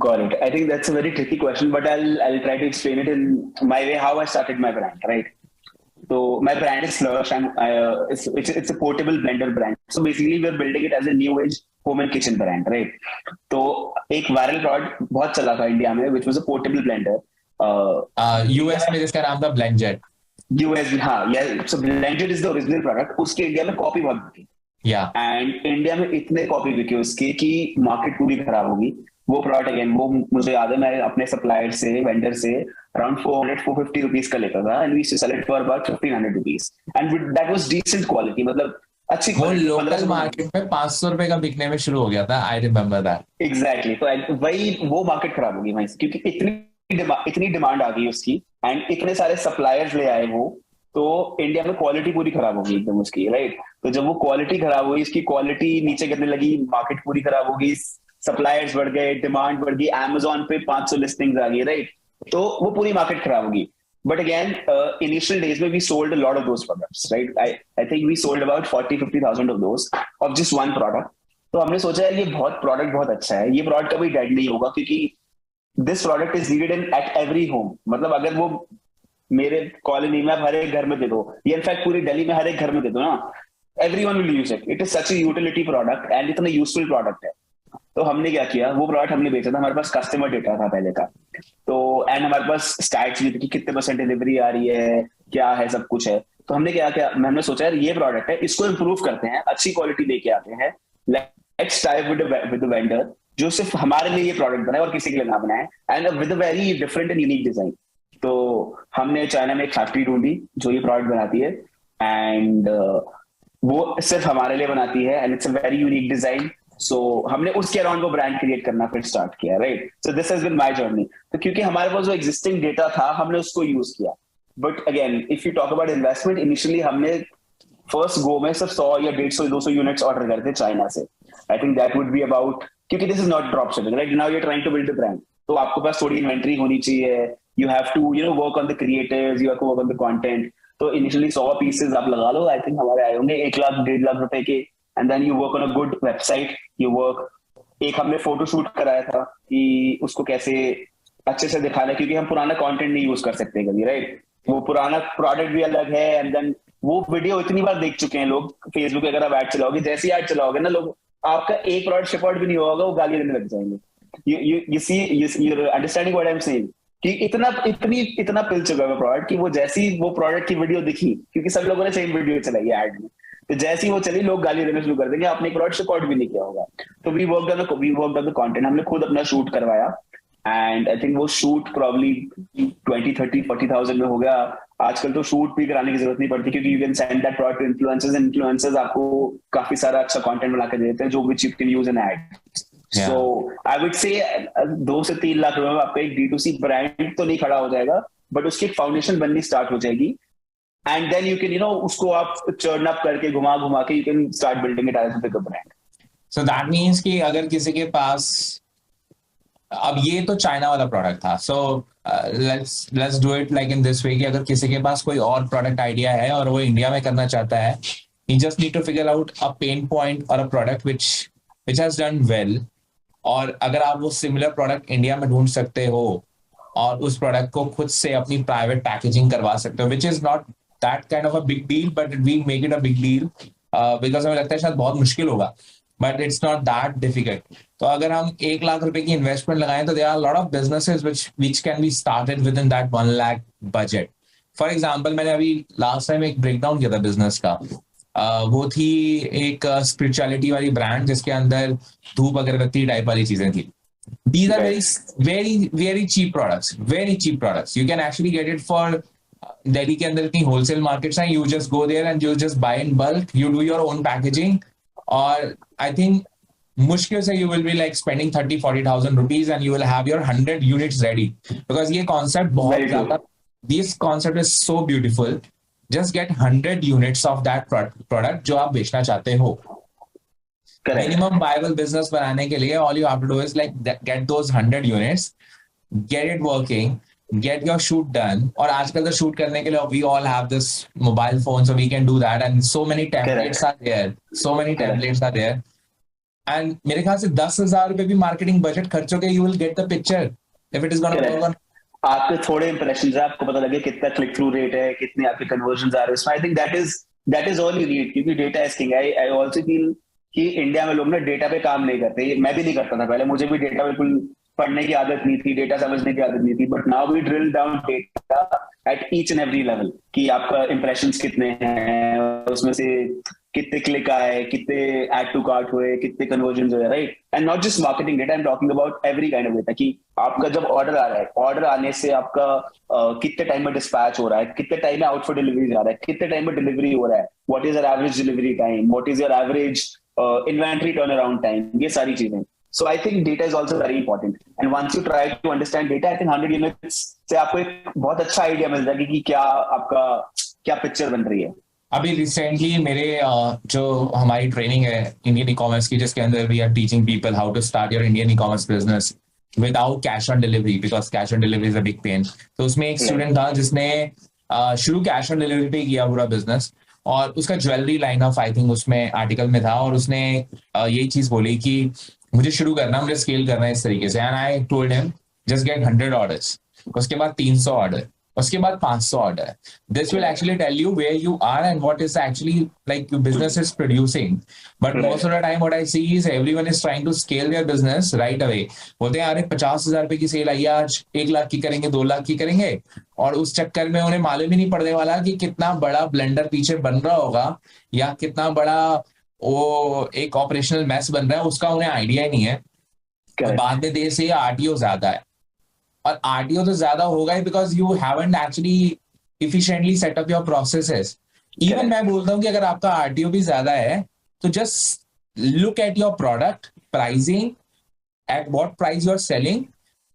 Got it. I think that's a very tricky question, but I'll try to explain it in my way how I started my brand, right? So my brand is Slush, and it's a portable blender brand. So basically we're building it as a new age home and kitchen brand, right? तो एक viral product बहुत चला था India में, which was a portable blender. US में जिसका नाम था BlendJet. US, हाँ, yeah. So BlendJet is the original product. उसके इंडिया में कॉपी बहुत बिकी. Yeah. एंड इंडिया में इतने कॉपी बिके उसके कि मार्केट पूरी खराब होगी। वो प्रोडक्ट अगेन, वो मुझे याद है, मैं अपने सप्लायर से, वेंडर से अराउंड 400-450 रुपीज का लेता था, and we sell it for about 1500 rupees, and that was decent quality, मतलब अच्छी क्वालिटी। वो लोकल मार्केट में 500 रुपए का बिकने में शुरू हो गया था, आई रिमेम्बर दैट। एग्जैक्टली। तो वही वो मार्केट खराब होगी भाई, क्योंकि इतनी डिमांड आ गई उसकी, एंड इतने सारे सप्लायर्स ले आए वो, तो इंडिया में क्वालिटी पूरी खराब होगी एकदम उसकी, राइट? तो जब वो क्वालिटी खराब हुई, इसकी क्वालिटी नीचे गिरने लगी, मार्केट पूरी खराब होगी, सप्लायर्स बढ़ गए, डिमांड बढ़ गई, Amazon पे 500 लिस्टिंग्स आ गई, राइट? तो वो पूरी मार्केट खराब होगी। बट अगेन इनिशियल डेज में we sold a lot of those products, right? I think we sold about 40-50,000 of those, of just one product. तो हमने सोचा यार ये प्रोडक्ट बहुत अच्छा है, ये प्रोडक्ट कभी डेड नहीं होगा, क्योंकि this product is needed in at every home. मतलब अगर वो मेरे कॉलोनी में आप हर एक घर में दे दो, या इनफैक्ट पूरी दिल्ली में हर एक घर में दे दो ना, everyone will use it. It is such a utility product and इतना यूजफुल प्रोडक्ट है। तो हमने क्या किया, वो प्रोडक्ट हमने बेचा था, हमारे पास कस्टमर डेटा था पहले का, तो एंड हमारे पास स्टैट्स भी थे कि कितने % डिलीवरी आ रही है, क्या है, सब कुछ है। तो हमने क्या किया, हमने सोचा यार ये प्रोडक्ट है, इसको इम्प्रूव करते हैं, अच्छी क्वालिटी लेके आते हैं, let's tie with the vendor जो सिर्फ हमारे लिए ये प्रोडक्ट बनाए और किसी के लिए ना बनाए, and with a very different and unique design. तो हमने चाइना में एक फैक्ट्री ढूंढी जो ये प्रोडक्ट बनाती है, एंड वो सिर्फ हमारे लिए बनाती है, and it's a very unique design. So हमने उसके अराउंड वो ब्रांड क्रिएट करना फिर स्टार्ट किया, right? So this has been my journey. तो क्योंकि हमारे पास जो एग्जिस्टिंग डेटा था हमने उसको यूज किया। But again if you talk about investment, initially हमने फर्स्ट गो में सिर्फ 100 या 150 200 यूनिट्स ऑर्डर करते चाइना से। I think that would be about क्योंकि this is not drop shipping, right? Now you are trying to build a brand, तो आपके पास थोड़ी इन्वेंट्री होनी चाहिए, you have to work on the creatives, you have to work on the content. तो initially 100 pieces आप लगा लो, I think हमारे आए होंगे 1 लाख 1.5 लाख रुपए के, and then you work on a good website, you work. एक हमने फोटो शूट कराया था कि उसको कैसे अच्छे से दिखाना, क्योंकि हम पुराना कंटेंट नहीं यूज कर सकते कभी, राइट? वो पुराना प्रोडक्ट भी अलग है, एंड देन वो वीडियो इतनी बार देख चुके हैं लोग। फेसबुक पे अगर आप ऐड चलाओगे, जैसी ऐड चलाओगे ना, लोग आपका एक प्रोडक्ट शिप आउट भी नहीं होगा, वो गाली देने लग जाएंगे। you see you're understanding what I'm saying, कि इतना पिल चुका है प्रोडक्ट कि वो जैसी वो प्रोडक्ट की वीडियो दिखी, क्योंकि सब लोगों ने सेम वीडियो चलाई है ऐड में, तो जैसी वो चली लोग गाली देना शुरू कर देंगे, आपने प्रोडक्ट सपोर्ट भी नहीं किया होगा। तो we worked on the content, हमने खुद अपना शूट करवाया, एंड आई थिंक वो शूट प्रॉब्ली 20, 30, 40,000 में हो गया। आजकल तो शूट भी कराने की जरूरत नहीं पड़ती, क्योंकि you can send that product to influencers आपको काफी सारा अच्छा कंटेंट बना के देते हैं, जो which you can use in ad. Yeah. So I would say 2 से 3 लाख रुपए में आपका एक D2C ब्रांड तो नहीं खड़ा हो जाएगा, बट उसकी एक फाउंडेशन बननी स्टार्ट हो जाएगी, एंड देन यू कैन उसको आप चर्न अप करके घुमा के you can start building it as a bigger brand. So that means कि अगर किसी के पास, अब ये तो चाइना वाला प्रोडक्ट था, so let's do it like in this way कि अगर किसी के पास कोई और प्रोडक्ट आइडिया है और वो इंडिया में करना चाहता है, he just need to figure out a pain point or a product which has done well, और अगर आप वो सिमिलर प्रोडक्ट इंडिया में ढूंढ सकते हो और उस प्रोडक्ट को खुद से अपनी प्राइवेट पैकेजिंग करवा सकते हो, which is not that kind of a big deal, but we make it a big deal because हमें लगता है शायद बहुत मुश्किल होगा, but it's not that difficult. तो अगर हम 1 लाख रुपए की इन्वेस्टमेंट लगाएं, तो there are lot of businesses which can be started within that 1 lakh budget. For example, मैंने अभी लास्ट टाइम एक ब्रेकडाउन किया था बिजनेस का, वो थी एक स्पिरिचुअलिटी वाली ब्रांड जिसके अंदर धूप अगरबत्ती टाइप वाली चीजें थी। These are very cheap products, very cheap products. You can actually get it for Delhi के अंदर इतनी होलसेल मार्केट्स हैं, you just go there and you just buy in bulk, you do your own packaging, और I think मुश्किल से you will be like spending 30-40,000 rupees and you will have your 100 units ready, because ये concept बहुत ज्यादा, this concept is so beautiful. Just get 100 units of that product जो आप बेचना चाहते हो। Minimum viable business बनाने के लिए all you have to do is like get those 100 units, get it working, get your shoot done. और आजकल तो shoot करने के लिए we all have this mobile phone, so we can do that, and so many templates are there. So many templates are there. And मेरे ख्याल से 10,000 रुपए भी marketing budget खर्चों के, you will get the picture if it is going to work on. आपके थोड़े impressions है, आपको पता लगे कितना क्लिक थ्रू रेट है, कितने आपके कन्वर्जन आ रहे हैं उसमें। I think that is all you need, क्योंकि data is king. I also feel कि इंडिया में लोग ना डेटा पे काम नहीं करते। मैं भी नहीं करता था पहले, मुझे भी डेटा बिल्कुल पढ़ने की आदत नहीं थी, डेटा समझने की आदत नहीं थी, but now we drill down data at each and every level, कि आपका इंप्रेशंस कितने हैं, उसमें से कितने क्लिक आए, कितने ऐड टू कार्ट हुए, कितने कन्वर्जन हुए, right? And not just marketing data, I am talking about every kind of data, कि आपका जब ऑर्डर आ रहा है, ऑर्डर आने से आपका कितने टाइम में डिस्पैच हो रहा है, कितने टाइम में आउट फॉर डिलीवरी जा रहा है, कितने टाइम में डिलीवरी हो रहा है, what is your average delivery time, what is your average inventory turn around time, ये सारी चीजें। So I think data is also very important. And once you try to understand data, I think 100 units से आपको एक बहुत अच्छा idea मिल जाएगा कि क्या पिक्चर बन रही है। अभी रिसेंटली मेरे जो हमारी ट्रेनिंग है इंडियन ई कॉमर्स की, जिसके अंदर we are teaching people how to start your Indian e-commerce business without cash on delivery, because cash on delivery is a big pain. तो उसमें एक स्टूडेंट था जिसने शुरू कैश ऑन डिलीवरी पे किया पूरा बिजनेस, और उसका jewellery line of I think उसमें आर्टिकल में था, और उसने यही चीज बोली कि मुझे शुरू करना, मुझे स्केल करना है इस तरीके से। And I told him just get 100 orders, उसके बाद 300 ऑर्डर, उसके बाद 500 order. This will actually tell you where you are and what is actually like your business is producing. But most of the time what I see is everyone is trying to scale their business right away. बोलते हैं अरे 50,000 रुपए की cell आई आज, 1 लाख की करेंगे, 2 लाख की करेंगे, और उस चक्कर में उन्हें मालूम ही नहीं पड़ने वाला कि कितना बड़ा ब्लेंडर पीछे बन रहा होगा या कितना बड़ा वो एक ऑपरेशनल मैस बन रहा है, उसका उन्हें आइडिया ही नहीं है. बाद में देर से आरटीओ ज्यादा है, और आरटीओ तो ज्यादा होगा ही because you haven't actually efficiently set up your processes. Even मैं बोलता हूँ कि अगर आपका आरटीओ भी ज्यादा है तो just look at your product pricing, at what price you are selling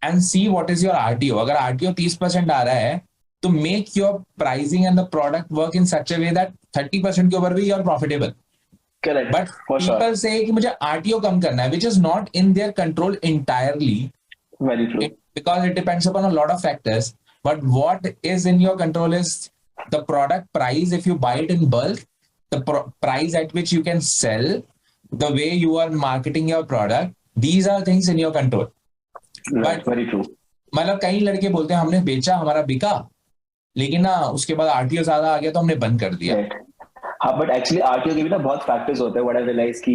and see what is your RTO. अगर आरटीओ 30% आ रहा है तो make your pricing and the product work in such a way that 30% के ऊपर भी you are profitable. Correct, But for sure. people say कि मुझे RTO कम करना है, which is not in their control entirely. Very true. Because it depends upon a lot of factors. But what is in your control is the product price if you buy it in bulk, the price at which you can sell, the way you are marketing your product. These are things in your control. Right, But very true. मतलब कई लड़के बोलते हैं हमने बेचा, हमारा बिका, लेकिन ना उसके बाद RTO ज्यादा आ गया तो हमने बंद कर दिया. Right. हाँ, बट एक्चुअली आरटीओ के भी ना बहुत फैक्टर्स होते हैं. व्हाट आई रियलाइज कि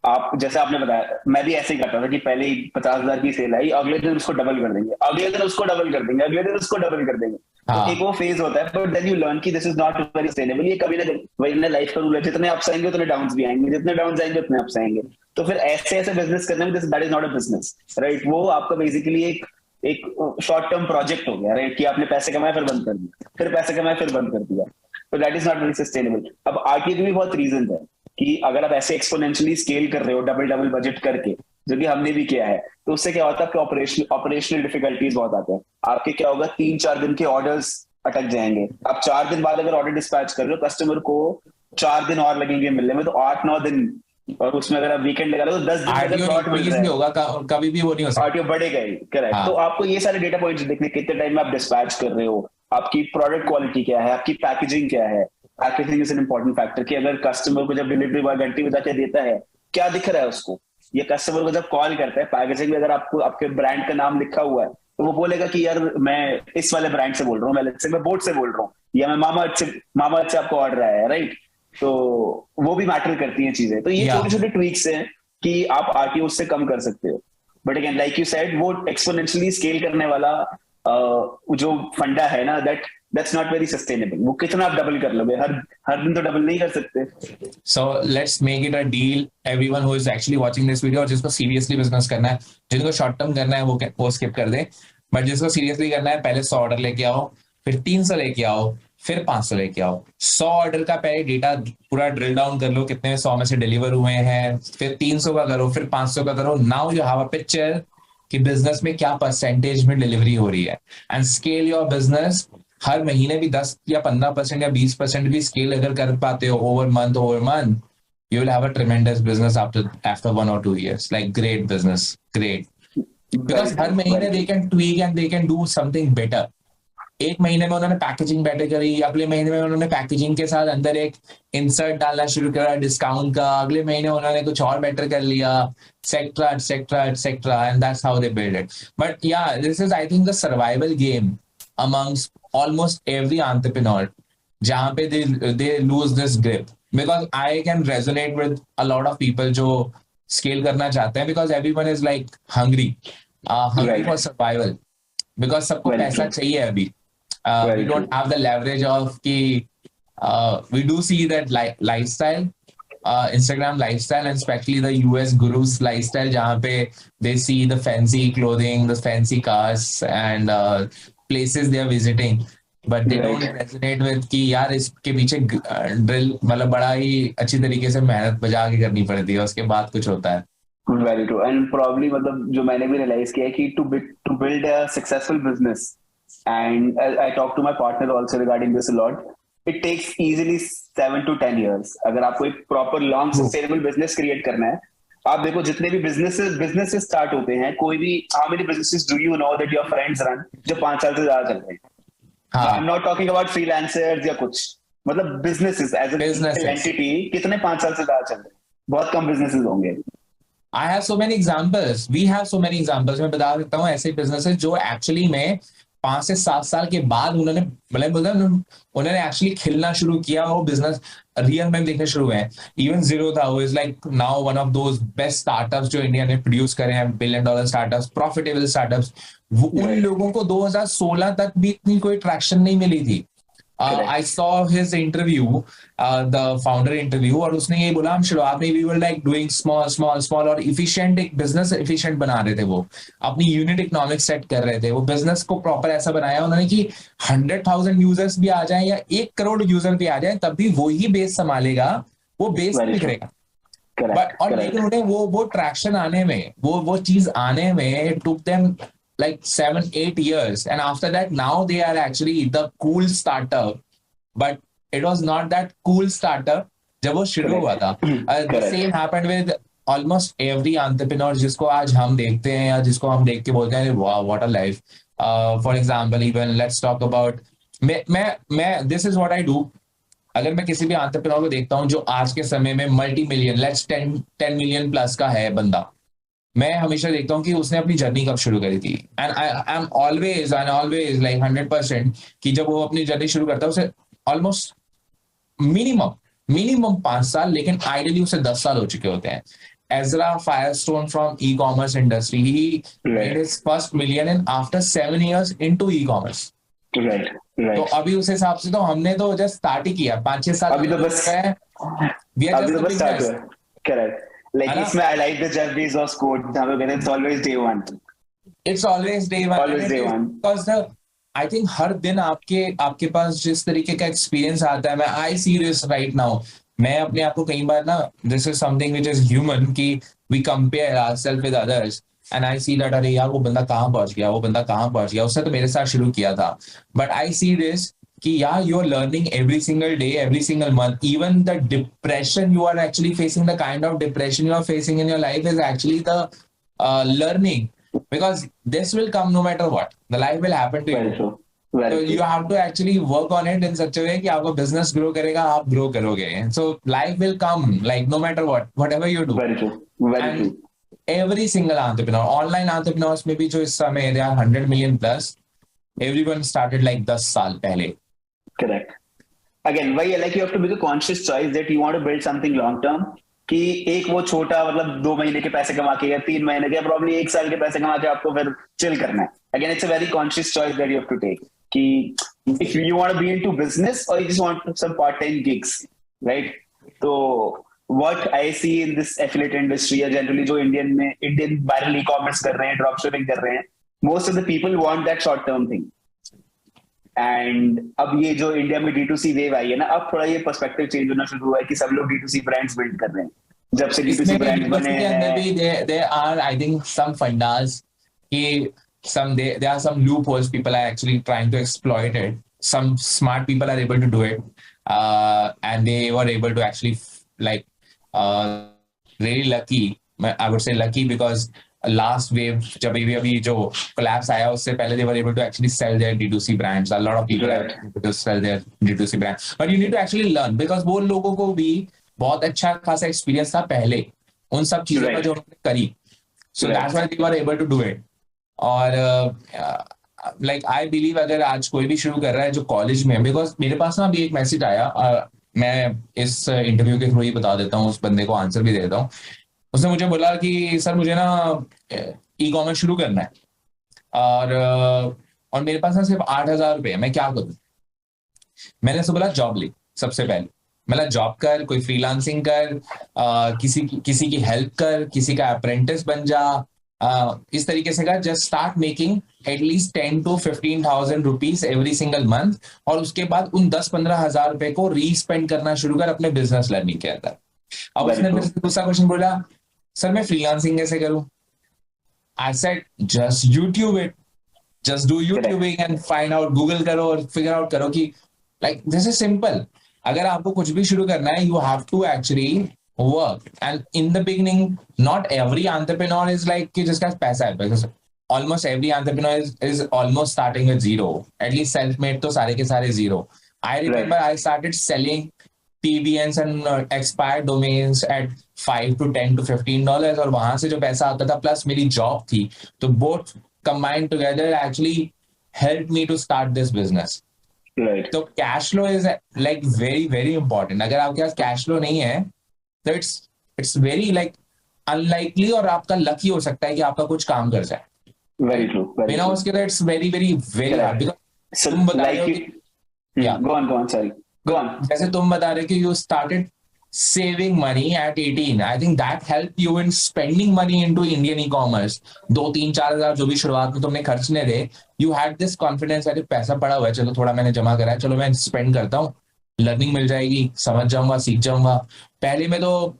आप जैसे आपने बताया, मैं भी ऐसे ही करता था कि पहले ही 50,000 की सेल आई, अगले दिन उसको डबल कर देंगे, अगले दिन उसको डबल कर देंगे, अगले दिन उसको डबल कर देंगे. तो एक वो फेज होता है, बट देन यू लर्न कि this is not very sustainable. ये कभी ना कभी वही ना लाइफ का रूल है, जितने अप्स आएंगे उतने डाउन्स भी आएंगे, जितने डाउन्स आएंगे उतने अप्स आएंगे. तो फिर ऐसे ऐसे बिजनेस करने में that is not a business, right. वो आपका बेसिकली एक शॉर्ट टर्म प्रोजेक्ट हो गया, राइट, कि आपने पैसे कमाए फिर बंद कर दिया, फिर पैसे कमाए फिर बंद कर दिया. तो that is not very sustainable. अब आरटीओ के भी बहुत रीजन है कि अगर आप ऐसे एक्सपोनेंशियली स्केल कर रहे हो डबल डबल बजट करके, जो कि हमने भी किया है, तो उससे क्या होता है, आपके ऑपरेशनल डिफिकल्टीज बहुत आते हैं. आपके क्या होगा, 3-4 दिन के ऑर्डर्स अटक जाएंगे. आप 4 दिन बाद अगर ऑर्डर डिस्पैच कर रहे हो, कस्टमर को 4 दिन और लगेंगे मिलने में, तो 8-9 दिन, और उसमें अगर आप वीकेंड लगा लो तो 10 दिन अगर प्लॉट मिल रहा है, होगा कभी भी वो नहीं हो सकता. आरटीओ बढ़ेगा ही. करेक्ट. तो आपको ये सारे डेटा पॉइंट्स देखने, कितने टाइम में आप डिस्पैच कर रहे हो, आपकी प्रोडक्ट क्वालिटी क्या है, आपकी पैकेजिंग क्या है. Packaging is an important factor कि अगर कस्टमर को जब डिलीवरी बॉय घंटी बजा के देता है, क्या दिख रहा है उसको, ये कस्टमर को जब कॉल करता है, पैकेजिंग में अगर आपको आपके ब्रांड का नाम लिखा हुआ है, तो वो बोलेगा कि यार मैं इस वाले ब्रांड से बोल रहा हूँ, मैं बोट से बोल रहा हूँ, या मैं मामा से आपको ऑर्डर आया है, राइट. तो वो भी मैटर करती हैं चीजें. तो ये छोटे छोटे ट्वीक्स हैं कि आप आरटीओ उससे कम कर सकते हो. But again like you said, वो एक्सपोनेंशियली स्केल करने वाला जो फंडा है ना, दैट्स नॉट वेरी सस्टेनेबल. वो कितना आप डबल कर लोगे, हर दिन तो डबल नहीं कर सकते. So let's make it a deal. Everyone who is actually watching this video, और जिसको सीरियसली बिजनेस करना है, जिनको शॉर्ट टर्म करना है वो स्किप कर दे. बट जिसको सीरियसली करना है, पहले 100 ऑर्डर लेके आओ, फिर 300 लेके आओ, फिर 500 लेके आओ. 100 ऑर्डर का पहले डेटा पूरा ड्रिल डाउन कर लो, कितने 100 में से डिलीवर हुए हैं, फिर 300 का करो, फिर 500 का करो. Now you have a picture कि बिजनेस में क्या परसेंटेज में डिलीवरी हो रही है, एंड स्केल योर बिजनेस. हर महीने भी 10 या 15% या 20% भी स्केल अगर कर पाते हो over month, you will have a tremendous business after 1 or 2 years. Like great business, great. Because हर महीने they can tweak and they can do something better. एक महीने में उन्होंने पैकेजिंग बेटर करी, अगले महीने में उन्होंने पैकेजिंग के साथ अंदर एक इंसर्ट डालना शुरू करा डिस्काउंट का, अगले महीने उन्होंने कुछ और बेटर कर लिया, etc, and that's how they build it. But yeah, this is I think the survival game amongst almost every entrepreneur, जहाँ पे they lose this grip. Because I can resonate with a lot of people जो scale करना चाहते हैं, because everyone is like hungry for survival. Because सबको पैसा चाहिए अभी. We don't have the leverage of कि we do see that lifestyle, Instagram lifestyle, and especially the US gurus lifestyle, जहाँ पे they see the fancy clothing, the fancy cars, and places they are visiting, but they don't resonate with कि यार इसके पीछे drill मतलब बड़ा ही अच्छी तरीके से मेहनत बजा के करनी पड़ती है, उसके बाद कुछ होता है. Very true. And probably मतलब जो मैंने भी realize किया है कि to build a successful business, and I talk to my partner also regarding this a lot, it takes easily 7 to 10 years. अगर आपको एक proper long sustainable business create करना है, आप देखो जितने भी businesses start होते हैं, कोई भी, how many businesses do you know that your friends run जो 5 साल से ज्यादा चल रहे हैं? I'm not talking about freelancers या कुछ, मतलब businesses as a entity कितने 5 साल से ज्यादा चल रहे हैं? बहुत कम businesses होंगे. I have so many examples. We have so many examples. मैं बता सकता हूँ ऐसे businesses जो actually में 5 से 7 साल के बाद उन्होंने एक्चुअली खिलना शुरू किया, वो बिजनेस रियल में देखने शुरू हुए हैं. इवन जीरो था, वो is like now one of those best startups जो इंडिया ने प्रोड्यूस करे हैं, $1 billion स्टार्टअप्स, प्रॉफिटेबल स्टार्टअप्स. उन लोगों को 2016 तक भी इतनी कोई ट्रैक्शन नहीं मिली थी. I saw his interview, the founder interview, और उसने ये बोला हम शुरुआत में we were like doing small और efficient, एक business efficient बना रहे थे, वो अपनी unit economics set कर रहे थे, वो business को proper ऐसा बनाया उन्होंने कि 100,000 users भी आ जाए या 1 crore यूजर भी आ जाए तब भी वो ही बेस संभालेगा, वो बेस नहीं बिगड़ेगा. बट और लेकिन उन्हें वो ट्रैक्शन आने में, वो चीज आने में it took them like 7-8 years, and after that now they are actually the cool startup, but it was not that cool startup जब वो शुरू हुआ था. The same happened with almost every entrepreneur जिसको आज हम देखते हैं या जिसको हम देख के बोलते हैं wow what a life. For example, even let's talk about मैं this is what I do. अगर मैं किसी भी एंटरप्रेन्योर को देखता हूँ जो आज के समय में multi million let's 10 million plus का है बंदा, मैं हमेशा देखता हूँ कि उसने अपनी जर्नी कब शुरू करी थी. And I am always like 100% कि जब वो अपनी जर्नी शुरू करता है उसे ऑलमोस्ट मिनिमम 5 साल, लेकिन आइडियली उसे 10 साल हो चुके होते हैं. Ezra Firestone from e-commerce industry, he made his first million in after 7 years into e-commerce. Right. तो अभी उस हिसाब से तो हमने तो जस्ट स्टार्ट ही किया, 5-6 साल अभी तो बस we are just the start हुआ. करेक्ट. Like इसमें I like the Jeff Bezos quote जहाँ पे कहते हैं it's always day one. It's always day one. Always day one. Because I think हर दिन आपके पास जिस तरीके का एक्सपीरियंस आता है, मैं I see this right now. मैं अपने आप को कई बार ना, this is something which is human कि we compare ourselves with others and I see that अरे यार वो बंदा कहाँ पहुंच गया, उसने तो मेरे साथ शुरू किया था. But I see this कि यार you are learning every single day, every single month. Even the depression you are actually facing, the kind of depression you are facing in your life is actually the learning, because this will come no matter what. The life will happen to you. So you have to actually work on it in such a way कि आपका business grow करेगा, आप grow करोगे. So life will come like no matter what, whatever you do. Very true. Very true. Every single entrepreneur, online entrepreneurs में भी जो इस समय they are 100 million plus, everyone started like 10 साल पहले. Correct. Again, why like you have to make a conscious choice that you want to build something long term. कि एक वो छोटा मतलब 2 महीने के पैसे कमा के या 3 महीने के, प्रॉब्ली 1 साल के पैसे कमा के आपको फिर चिल करना है. Again, it's a very conscious choice that you have to take. कि if you want to be into business or you just want some part-time gigs, right? तो what I see in this affiliate industry या generally जो Indian viral e-commerce कर रहे हैं, dropshipping कर रहे हैं, most of the people want that short-term thing. And अब ये जो इंडिया में D2C wave आई है ना, अब थोड़ा ये पर्सपेक्टिव चेंज होना शुरू हुआ है कि सब लोग D2C ब्रांड्स बिल्ड कर रहे हैं. जब से D2C ब्रांड्स बने हैं, there are I think some fundas कि there are some loopholes people are actually trying to exploit it. Some smart people are able to do it, and they were able to actually like really lucky. I would say lucky because last wave जब अभी जो collapse आया उससे पहले they were able to actually sell their D2C brands. A lot of people are able to sell their D2C brands, but you need to actually learn because वो लोगों को भी बहुत अच्छा खासा experience था पहले उन सब चीजों का जो उन्होंने करी. So that's why they were able to do it. और like I believe अगर आज कोई भी शुरू कर रहा है जो कॉलेज में, बिकॉज मेरे पास ना अभी एक मैसेज आया, मैं इस इंटरव्यू के थ्रू ही बता देता हूँ, उस बंदे को आंसर भी दे देता हूँ. उसने मुझे बोला कि सर मुझे ना ई कॉमर्स शुरू करना है और मेरे पास ना सिर्फ 8,000 रुपये है, मैं क्या करूँ. मैंने उससे बोला जॉब ले. सबसे पहले मतलब जॉब कर, कोई फ्रीलांसिंग कर, किसी की हेल्प कर, किसी का अप्रेंटिस बन जा, इस तरीके से का just start making at least 10 to 15,000 rupees every single month, और उसके बाद उन 10-15 हजार रुपए को रीस्पेंड करना शुरू कर अपने बिजनेस लर्निंग के अंदर. अब उसने मेरे से दूसरा क्वेश्चन बोला, सर मैं फ्रीलांसिंग कैसे करूं? I said just YouTube it, just do YouTubing and find out, Google करो और फिगर आउट करो कि लाइक दिस इज सिंपल. अगर आपको कुछ भी शुरू करना है, you have to actually work, and in the beginning not every entrepreneur is like कि जिसका पैसा है, because almost every entrepreneur is almost starting with zero, at least self-made तो सारे के सारे zero. I remember I started selling PBNs and expired domains at $5 to $10 to $15, और वहां से जो पैसा आता था प्लस मेरी जॉब थी, तो both combined together actually helped me to start this business. Right. तो cash flow is like very very important. अगर आपके पास cash flow नहीं है तो it's very like unlikely, और आपका लकी हो सकता है कि आपका कुछ काम कर जाए. Very true. बिना उसके तो it's very hard, because तुम बता रहे हो कि go on, sorry. Go on. जैसे तुम बता रहे हो कि you started saving money at 18. I think that helped you in spending money into Indian e-commerce. 2-3-4 हजार जो भी शुरुआत में तुमने खर्चने थे, you had this confidence that पैसा पड़ा हुआ है, चलो थोड़ा मैंने जमा करा है, चलो मैं स्पेंड करता हूँ, लर्निंग मिल जाएगी, समझ जाऊंगा, सीख जाऊंगा. पहले में तो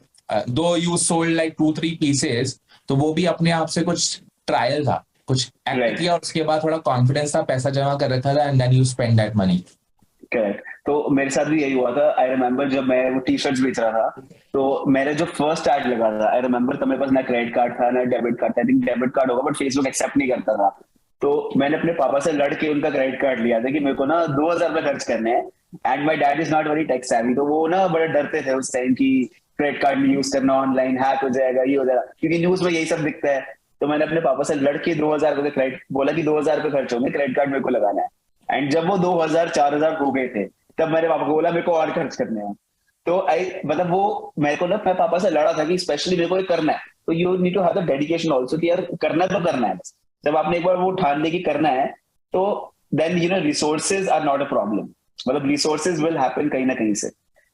दो यू सोल्ड लाइक 2-3 पीसेस, तो वो भी अपने आप से कुछ ट्रायल था, कुछ एक्ट किया, और उसके बाद थोड़ा कॉन्फिडेंस था, पैसा जमा कर रखा था, and then you spend that money. Correct. तो मेरे साथ भी यही हुआ था। आई रिमेम्बर जब मैं वो टी शर्ट्स बेच रहा था, तो मेरे जो फर्स्ट एड लगा था, आई रिमेम्बर तब मेरे पास ना क्रेडिट कार्ड था ना डेबिट कार्ड था। आई थिंक डेबिट कार्ड होगा, बट फेसबुक एक्सेप्ट नहीं करता था। तो मैंने अपने पापा से लड़ के उनका क्रेडिट कार्ड लिया था कि मेरे को ना 2,000 रुपए खर्च करने हैं। And my dad is not very tech savvy, तो वो ना बड़े डरते थे उस टाइम की क्रेडिट कार्ड नहीं यूज करना, ऑनलाइन हैक हो जाएगा, ये हो जाएगा, क्योंकि न्यूज में यही सब दिखता है। तो मैंने अपने पापा से लड़के 2,000 रुपए क्रेडिट बोला कि 2,000 रुपए खर्च होंगे, क्रेडिट कार्ड मेरे को लगाना है। एंड जब वो 2,000 4,000 हो गए थे, तब मैंने पापा को बोला मेरे को और खर्च करने हैं। तो आई मतलब वो मेरे को ना, मैं पापा से लड़ा था कि स्पेशली मेरे को ये करना है, तो you need to have the dedication also कि यार करना तो करना है बस। जब आपने एक बार वो ठान ली कि करना है, तो then resources are not a problem. मतलब रिसोर्सेज विल हैपन कहीं ना कहीं से।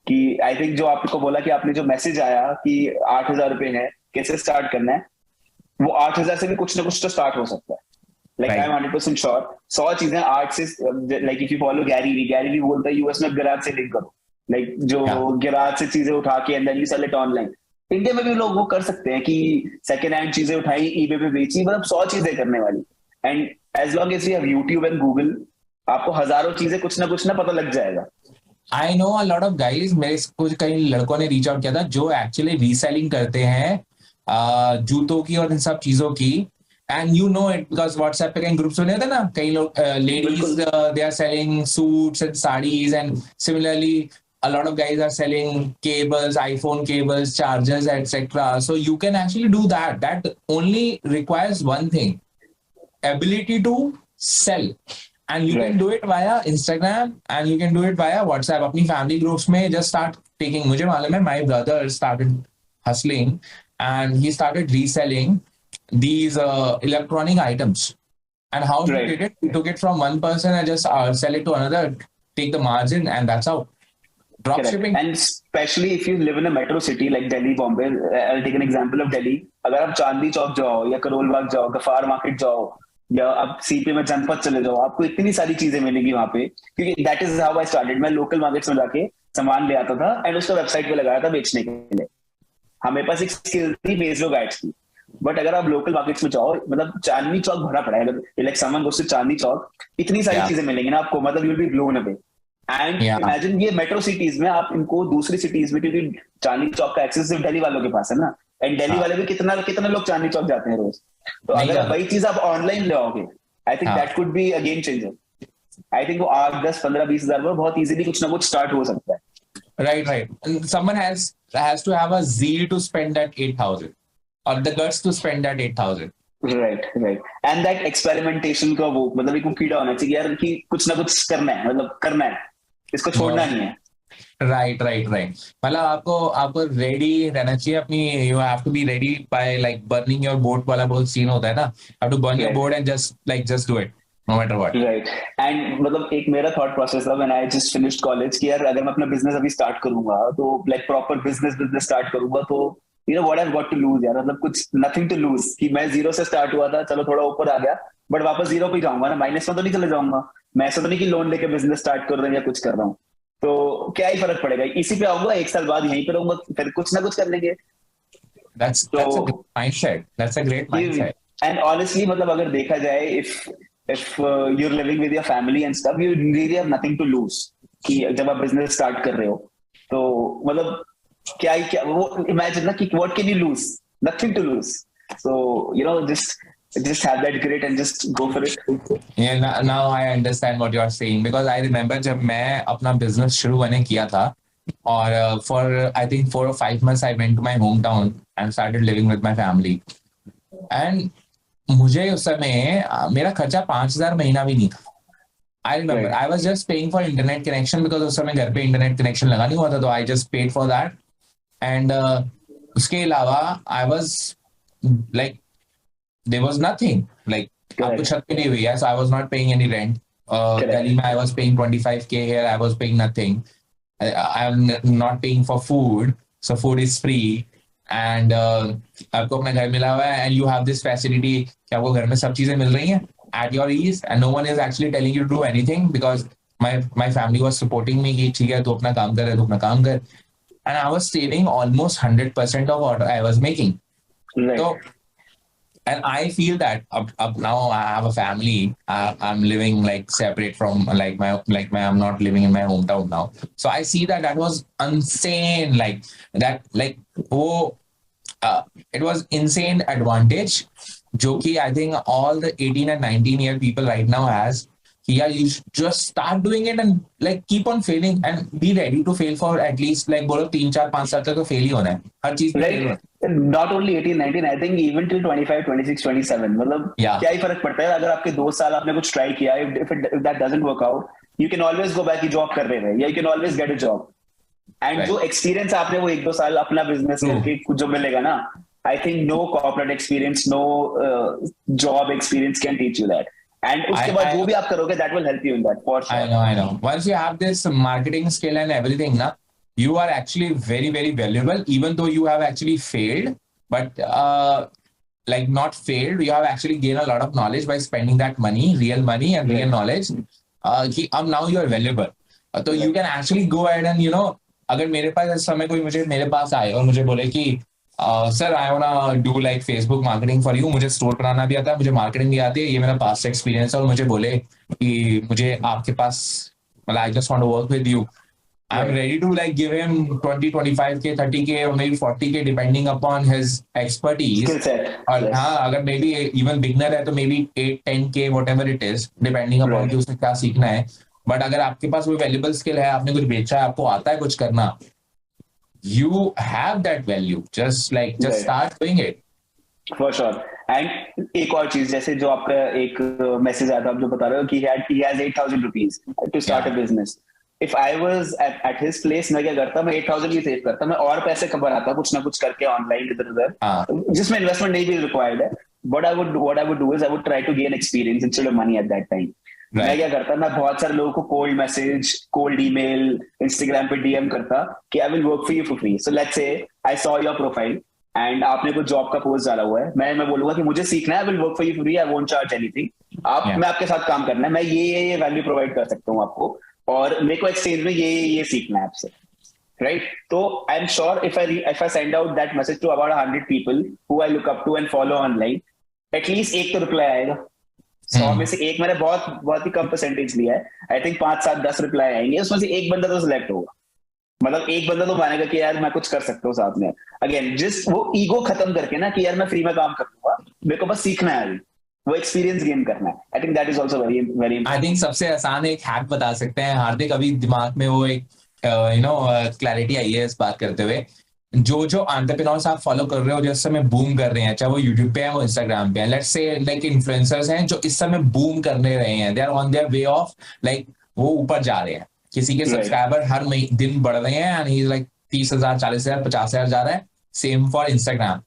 कि आई थिंक जो आपको बोला कि आपने जो मैसेज आया कि 8,000 रुपए है, कैसे स्टार्ट करना है, वो 8,000 से भी कुछ ना कुछ तो स्टार्ट हो सकता है। लाइक आई एम 100% श्योर 100 चीजें 8 से, like if you follow Gary भी बोलता है यूएस में गिराज से लिंक करो, लाइक जो गिराज से चीजें उठा के and then you sell it online. India में भी लोग वो कर सकते हैं कि सेकंड हैंड चीजें उठाई ईबे पे बेची, मतलब 100 चीजें करने वाली। And as long as you have YouTube and Google, आपको हजारों चीजें कुछ ना पता लग जाएगा। I know a lot of guys, मेरे कुछ कई लड़कों ने रीच आउट किया था जो एक्चुअली रीसेलिंग करते हैं जूतों की और इन सब चीजों की। And you know it because WhatsApp पे कई ग्रुप्स बने होते हैं ना, कई लोग ladies they are selling suits and saris, and similarly a lot of guys are selling cables, iPhone cables, chargers, etc. So you can actually do that. That only requires one thing: ability to sell. And you can do it via Instagram and you can do it via WhatsApp. अपनी family groups में just start taking. मुझे मालूम है, my brother started hustling and he started reselling these electronic items. And how he did it? He took it from one person and just sell it to another, take the margin, and that's how. Dropshipping. And especially if you live in a metro city like Delhi, Bombay, I'll take an example of Delhi. अगर आप चांदनी चौक जाओ या करोल बाग जाओ, Ghaffar market जाओ, या आप CP में जनपद चले जाओ, आपको इतनी सारी चीजें मिलेंगी वहां पे। क्योंकि that is how I started. मैं लोकल मार्केट्स में जाके सामान ले आता था एंड उसको वेबसाइट पे लगाया था बेचने के लिए। हमें पास एक स्किल थी फेसबुक एड्स की। बट अगर आप लोकल मार्केट्स में जाओ, मतलब चांदनी चौक भरा पड़ा है, अगर like someone goes to Chandni Chowk, इतनी सारी चीजें मिलेंगी ना आपको, मतलब you will be blown away. And imagine ये मेट्रो सिटीज में आप इनको दूसरी सिटीज में, क्योंकि चांदनी चौक का एक्सेस सिर्फ दिल्ली वालों के पास है ना, एंड दिल्ली वाले भी कितना कितने लोग चांदनी चौक जाते हैं रोज। तो अगर वही चीज आप ऑनलाइन ले आओगे, आई think that could be a game changer. I think वो 8, 10, 15, 20,000 में बहुत इजीली कुछ ना कुछ स्टार्ट हो सकता है। Right. And someone has to have a zeal to spend that 8,000 or the guts to spend that 8,000. Right. And that experimentation का वो मतलब एक कीड़ा होना चाहिए यार कि कुछ ना कुछ करना है, मतलब करना है, इसको छोड़ना नहीं है। राइट। मतलब आपको रेडी रहना चाहिए अपनी। You have to be ready by like burning your boat वाला बहुत सीन होता है ना। Have to burn your boat and just do it no matter what. Right. And मतलब एक मेरा थॉट प्रोसेस था when I just finished college कि यार अगर मैं अपना बिजनेस अभी स्टार्ट करूंगा, तो लाइक प्रॉपर बिजनेस स्टार्ट करूंगा, तो what I have got to lose यार, मतलब कुछ नथिंग टू लूज। कि मैं जीरो से स्टार्ट हुआ था, चलो थोड़ा ऊपर आ गया, बट वापस जीरो पे जाऊंगा ना, माइनस में तो नहीं चले जाऊंगा। मैं ऐसा तो नहीं कि लोन लेके बिजनेस स्टार्ट कर रहा हूँ या कुछ कर रहा हूँ, तो क्या ही फर्क पड़ेगा, इसी पे आऊंगा, 1 साल बाद यहीं पे रहूंगा, फिर कुछ ना कुछ कर लेंगे। That's a good mindset. That's a great mindset. And honestly, मतलब अगर देखा जाए, if you're living with your family and stuff, you really have nothing to lose. कि जब आप बिजनेस स्टार्ट कर रहे हो, तो मतलब क्या वो इमेजिन ना कि what can you lose? Nothing to lose. So just have that grit and just go for it. Yeah, now I understand what you are saying because I remember जब मैं अपना बिजनेस शुरू मैंने किया था, और for I think 4 or 5 months I went to my hometown and started living with my family. And मुझे उस समय मेरा खर्चा 5,000 महीना भी नहीं था। I remember I was just paying for internet connection because उस समय घर पे इंटरनेट कनेक्शन लगा नहीं हुआ था, तो I just paid for that. And उसके अलावा I was like there was nothing, like आपको छत पे नहीं हुई है, so I was not paying any rent. Delhi में I was paying 25K, here I was paying nothing. I am not paying for food, so food is free. And आपको अपना घर मिला हुआ है, and you have this facility कि आपको घर में सब चीजें मिल रही हैं at your ease, and no one is actually telling you to do anything because my family was supporting me कि ठीक है तू अपना काम कर, तू अपना काम कर. And I was saving almost 100% of what I was making. Right. So And I feel that up now I have a family. I'm living like separate from like my I'm not living in my hometown now. So I see that that was insane. Like that, like oh, uh, it was insane advantage. जो कि I think all the 18 and 19-year people right now has. Yeah, you should just start doing it and like keep on failing and be ready to fail for at least like बोलो 3 4 5 साल तक तो fail ही होना है, हर चीज में fail होना Right? Not only 18, 19, I think even till 25, 26, 27. मतलब है. Yeah. क्या ही फर्क पड़ता है अगर आपके 2 साल आपने कुछ ट्राई किया, if that doesn't work out, you can always go back की जॉब कर रहे हैं, या you can always get a job. And Right. जो एक्सपीरियंस आपने वो 1 2 साल अपना बिजनेस True. करके कुछ जो मिलेगा ना, I think no corporate experience, no job experience can teach you that. And उसके बाद जो भी आप करोगे, that will help you in that for sure. I know. Once you have this marketing skill and everything, na, you are actually very, very valuable, even though you have actually failed, but like not failed, you have actually gained a lot of knowledge by spending that money, real money and real knowledge. Now you are valuable. So you can actually go ahead and, you know, अगर मेरे पास इस समय कोई मेरे पास आए और मुझे बोले कि sir I want to do like Facebook marketing for you, मुझे स्टोर बनाना भी आता है, मुझे मार्केटिंग भी आती है, ये मेरा पास्ट एक्सपीरियंस है, और मुझे बोले कि मुझे आपके पास मतलब I just want to work with you, I am ready to like give him 20 25k 30k or maybe 40k depending upon his expertise. Skill set. और Yes. हाँ, अगर मे बी इवन बिगनर है तो may be 8 10k whatever it is depending upon Right. कि उसने क्या सीखना है. बट अगर आपके पास वो वैल्यूबल स्किल है, आपने कुछ बेचा है, आपको आता है कुछ करना, you have that value. Just Right. start doing it. For sure. And एक और चीज, जैसे जो आपका एक मैसेज आया था, आप जो बता रहे हो कि he has 8,000 rupees to start a business. If I was at his place, मैं क्या करता, मैं 8,000 भी सेव करता, मैं और पैसे बनाता कुछ ना कुछ करके ऑनलाइन इधर उधर, जिसमें इन्वेस्टमेंट नहीं भी रिक्वायर्ड है. What I would do is I would try to gain experience instead of money at that time. Right. मैं क्या करता, मैं बहुत सारे लोगों को cold message, cold email, Instagram पे डीएम करता कि I will work for you for free. So let's say I saw your profile and आपने कुछ जॉब का पोस्ट डाला हुआ है, मैं बोलूंगा कि मुझे सीखना है, I will work for you for free, I won't charge anything. मैं आपके साथ काम करना है, मैं ये वैल्यू प्रोवाइड कर सकता हूँ आपको, और मेरे को एक्सचेंज में ये सीखना है आपसे. Right? So I'm sure if I send out that message to about 100 people who I look up to and follow online, at least एक तो रिप्लाई आएगा. 100 में से एक, मैंने बहुत ही कम परसेंटेज लिया है, आई थिंक 5 7 10 रिप्लाई आएंगे, उसमें से एक बंदा तो सिलेक्ट होगा. मतलब एक बंदा तो मानेगा कि यार मैं कुछ कर सकता हूँ साथ में. अगेन जिस वो ईगो खत्म करके ना कि यार मैं फ्री में काम कर लूंगा, मेरे को बस सीखना है, अभी वो एक्सपीरियंस गेन करना है. आई think that is also very very. I think सबसे आसान एक हैक बता सकते हैं हार्दिक, अभी दिमाग में वो एक क्लैरिटी आई है इस बात करते हुए. जो एंटरप्रेन्योर्स आप फॉलो कर रहे हो, जो इस समय बूम कर रहे हैं, चाहे वो यूट्यूब पे है, वो इंस्टाग्राम पे है, लेट्स से लाइक इन्फ्लुएंसर्स हैं जो इस समय बूम करने रहे हैं, they are on their way of like वो ऊपर जा रहे हैं, किसी के सब्सक्राइबर हर दिन बढ़ रहे हैं, एंड ही इज लाइक 30,000 40,000 50,000 जा रहा है. Same for Instagram.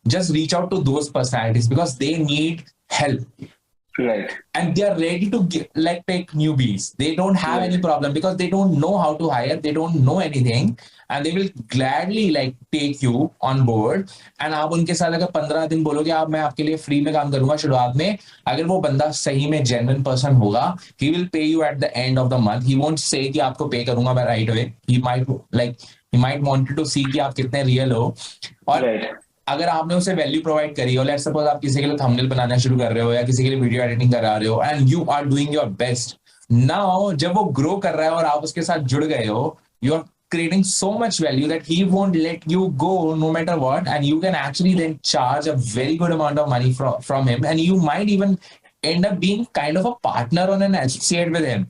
Just reach out to those personalities because they need help. Right. And they are ready to take newbies. They don't have any problem because they don't know how to hire. They don't know anything, and they will gladly take you on board. And आप उनके साथ अगर 15 दिन बोलोगे आप मैं आपके लिए फ्री में काम करूंगा शुरुआत में, अगर वो बंदा सही में genuine person होगा, he will pay you at the end of the month. He won't say कि आपको पे करूंगा मैं right away. He might want to see कि आप कितने real हो. और अगर आपने उसे वैल्यू प्रोवाइड करी हो, लेट्स सपोज आप किसी के लिए थंबनेल बनाना शुरू कर रहे हो या किसी के लिए वीडियो एडिटिंग करा रहे हो, and you are doing your best. Now जब वो ग्रो कर रहा है और आप उसके साथ जुड़ गए हो, you are creating so much value that he won't let you go no matter what, and you can actually then charge a very good amount of money from him, and you might even end up being kind of a partner on an associate with him.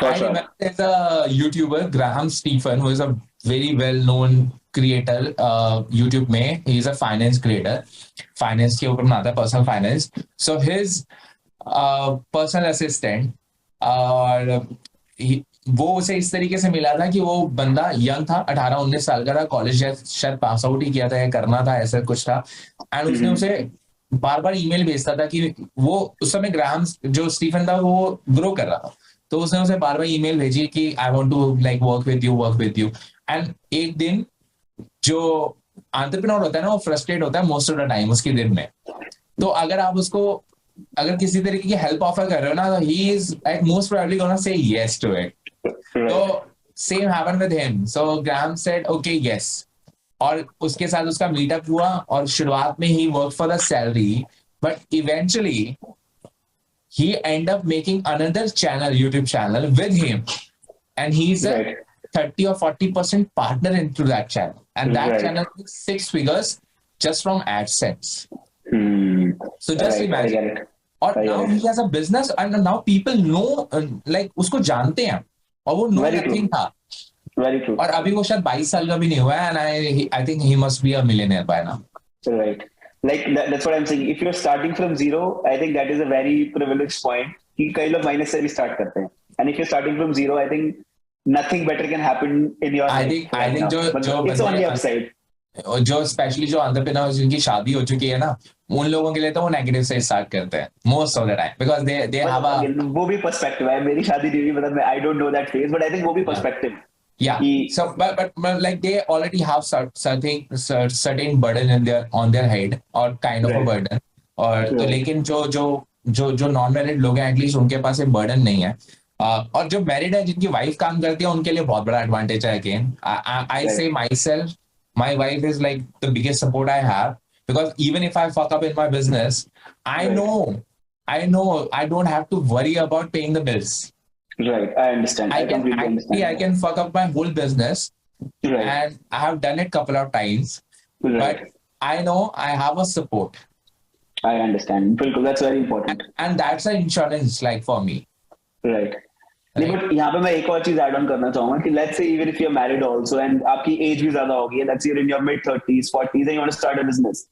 I remember there's a YouTuber, Graham Stephan, who is a very well-known creator YouTube में. He is a finance creator. Finance के ऊपर बनाता है, personal finance. So his personal assistant, और वो उसे इस तरीके से मिला था कि वो बंदा यंग था, 18-19 साल का था, कॉलेज शायद पास आउट ही किया था या करना था, ऐसा कुछ था. एंड उसने उसे बार बार ईमेल भेजता था कि वो उस समय ग्राहम जो स्टीफन था वो ग्रो कर रहा था, तो उसने उसे बार बार ईमेल भेजी कि I want to work with you. And एक दिन जो एंटरप्रेन्योर होता है ना, वो फ्रस्ट्रेट होता है मोस्ट ऑफ द टाइम उसके दिन में. तो अगर आप उसको अगर किसी तरीके की हेल्प ऑफर कर रहे हो ना, तो he is most probably gonna say yes to it. तो same happened with him. So Graham said okay yes, और उसके साथ उसका मीटअप हुआ, और शुरुआत में ही work for the salary, but eventually he end up making another channel, YouTube channel with him, and he's a Right. 30 or 40% partner into that channel, and that Right. channel makes 6 figures just from AdSense. So just Right. I imagine. get it. और I now get he it. has a business and now people know, like उसको जानते हैं, और वो know Very true. nothing था, Very true. और अभी वो शायद 22 साल का भी नहीं हुआ है, and I think he must be a millionaire by now. Right. Like that's what I'm saying. If you're starting from zero, I think that is a very privileged point. कि कई लोग माइनस से भी स्टार्ट करते हैं. And if you're starting from zero, I think nothing better can happen in your I life. think right now. जो It's only बंदे, upside. जो स्पेशली जो एंटरप्रेन्योर्स जिनकी शादी हो चुकी है ना, उन लोगों के लिए तो वो नेगेटिव से स्टार्ट करते हैं most of the time, because they have a, वो भी पर्सपेक्टिव है. मेरी शादी नहीं हुई, मतलब I don't know that phase, but I think वो भी perspective. yeah. So but like they already have certain burden in their on their head, or kind of a Right. burden, और तो Right. लेकिन जो नॉन मैरिड लोग हैं at least उनके पास एक बर्डन नहीं है, और जो मैरिड है जिनकी वाइफ काम करती है उनके लिए बहुत बड़ा एडवांटेज है. Again I Right. से my self, my wife is like the biggest support I have, because even if I fuck up in my business, I Right. know I don't have to worry about paying the bills. Right. I understand. I completely understand. I can fuck up my whole business, Right. and I have done it couple of times, Right. but I know I have a support, I understand. बिल्कुल, that's very important. and that's an insurance like for me. Right. नहीं, but यहाँ पे मैं एक और चीज add on करना चाहूंगा कि let's say even if you are married also and आपकी एज भी ज्यादा हो गई है, let's say you are in your mid 30s 40s and you want to start a business.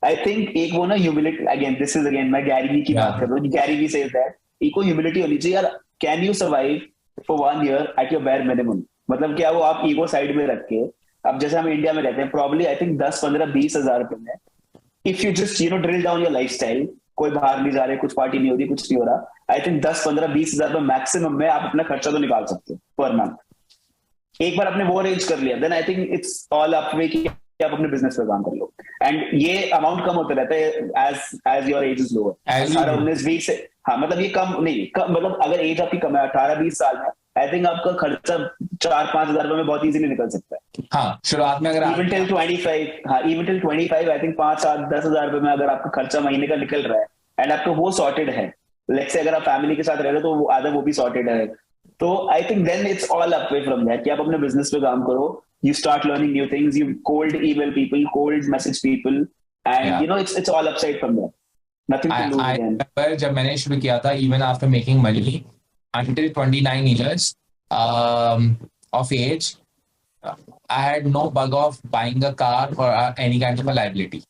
I think एक वो ना humility, again this is again मैं गैरी वी की बात कर रहा हूँ. गैरी वी सेज दैट एक ह्यूमिलिटी होनी चाहिए यार. Can you survive for 1 year at your bare minimum? मतलब क्या वो आप ईगो साइड में रख के, अब जैसे हम इंडिया में रहते हैं, प्रॉब्ली आई थिंक 10-15-20 हजार रुपए में if you just drill down your lifestyle, कोई बाहर नहीं जा रहे, कुछ पार्टी नहीं हो रही, कुछ नहीं हो रहा, आई थिंक 10-15-20 हजार रुपए मैक्सिमम में आप अपना खर्चा तो निकाल सकते हो पर मंथ. एक बार आपने वो अरेंज कर लिया, then I think it's all up way कि आप अपने बिजनेस पे काम कर लो. एंड ये अमाउंट कम होता रहता है as your age is lower. 18-19-20 से, हाँ मतलब ये कम नहीं, मतलब अगर एज आपकी कम है 18-20 साल में, आई थिंक आपका खर्चा 4-5 हजार रुपए में बहुत इजीली निकल सकता है. हाँ, शुरुआत में अगर इवन टिल 25, हाँ इवन टिल 25 आई थिंक 5-7-10 हजार रुपए में अगर आपका खर्चा महीने का निकल रहा है एंड आपका वो सॉर्टेड है, लेट्स से अगर आप फैमिली के साथ रह रहे हो तो वो आधा वो भी सॉर्टेड है, तो I think then it's all up way from that कि आप अपने बिजनेस पे काम करो. You start learning new things. You cold email people, cold message people, and you know it's all upside from there. Nothing to lose again. I remember जब मैंने शुरू किया था, even after making money, until 29 years of age, I had no bug of buying a car or any kind of a liability.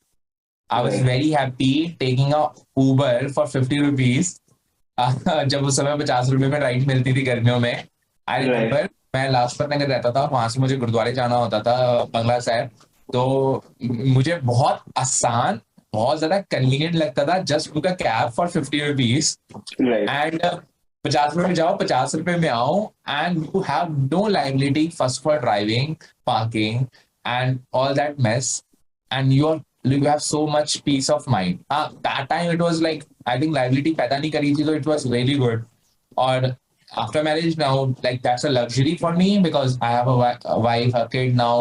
I was very happy taking a Uber for 50 rupees. जब उस समय 50 रुपए में ride मिलती थी गर्मियों में. I remember मैं लाजपत नगर रहता था, वहां से मुझे गुरुद्वारे जाना होता था, बंगला साहब, तो मुझे बहुत आसान, बहुत ज्यादा कन्वीनियंट लगता था just book a cab for 50 rupees and 50 रुपए में जाओ, 50 रुपए में आओ, and you have no liability first for driving, parking and all that mess, and you have so much peace of mind. That time it was like, I think liability पैदा नहीं करी थी, so it was really good. और after marriage now, like that's a luxury for me because I have a wife, a kid now.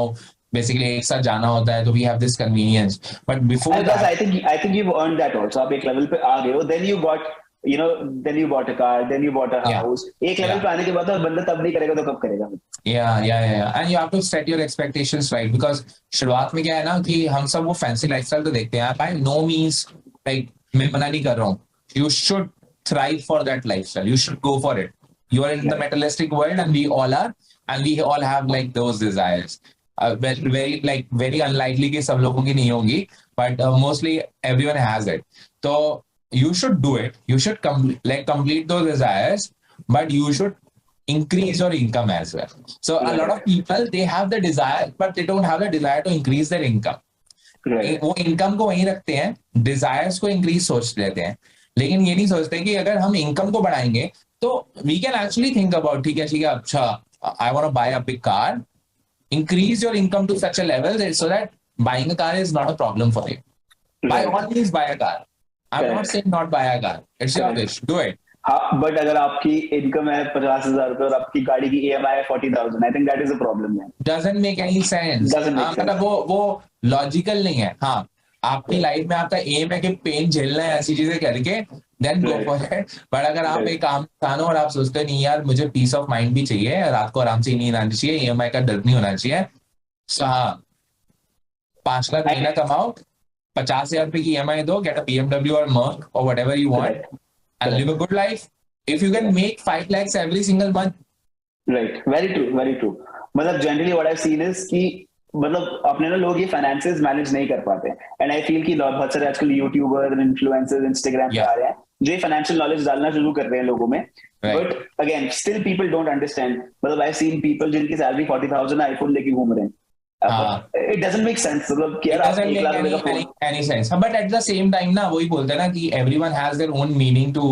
Basically, एक साथ जाना होता है, तो we have this convenience. But before that, I think you've earned that also. आप एक level पे आ गए हो. Then you got, then you bought a car, then you bought a house. एक level पे आने के बाद बंदा तब नहीं करेगा तो कब करेगा? Yeah. And you have to set your expectations right, because शुरुआत में क्या है ना कि हम सब वो fancy lifestyle तो देखते हैं. By no means like मैं मना नहीं कर रहा हूँ. You should thrive for that lifestyle. You should go for it. You are in the materialistic world, and we all are, and we all have like those desires. Very unlikely कि सब लोगों की नहीं होगी, but mostly everyone has it. So you should do it. You should complete those desires, but you should increase your income as well. So a lot of people, they have the desire, but they don't have the desire to increase their income. वो income को वहीं रखते हैं, desires को increase सोच लेते हैं, लेकिन ये नहीं सोचते कि अगर हम income को बढ़ाएंगे तो we can actually think about, ठीक है, अच्छा, I want to buy a big car, increase your income to such a level so that buying a car is not a problem for you. By all means buy a car. I'm not saying not buy a car. It's your wish. Do it. हाँ, but अगर आपकी income है 50,000 रुपए और आपकी गाड़ी की EMI है 40,000, I think that is a problem. Doesn't make any sense. Doesn't make sense. मतलब वो लॉजिकल नहीं है. हाँ, आपकी लाइफ में आपका एम है कि पेन झेलना है ऐसी चीजें करके, then go for it. But अगर आप एक काम इंसान हो और आप सोचते हो नहीं यार मुझे पीस ऑफ माइंड भी चाहिए, रात को आराम से नींद आनी चाहिए, ईएमआई का डर नहीं होना चाहिए, सो हाँ 5 लाख महीना कमाओ, 50,000 रुपए की ईएमआई दो, गेट अ बीएमडब्ल्यू और मर्क और whatever you want and live a good life if you can make 5 lakhs every single month. Right, very true, very true. मतलब generally what I seen is कि मतलब अपने ना लोग ये finances manage नहीं कर पाते, एंड आई फील कि बहुत सारे आजकल यूट्यूबर इन्फ्लुएंसर्स इंस्टाग्राम पे Yeah, आ रहे हैं जो ये फाइनेंशियल नॉलेज डालना शुरू कर रहे हैं लोगों में, right. But again still people don't understand. मतलब आई सीन पीपल जिनकी सैलरी 40,000 आईफोन लेके घूम रहे हैं, हाँ, इट डजंट मेक सेंस। मतलब कि it यार आप doesn't 1 make लाख रुपए का phone, any sense. But at the same time ना वही बोलते हैं ना कि everyone has their own meaning to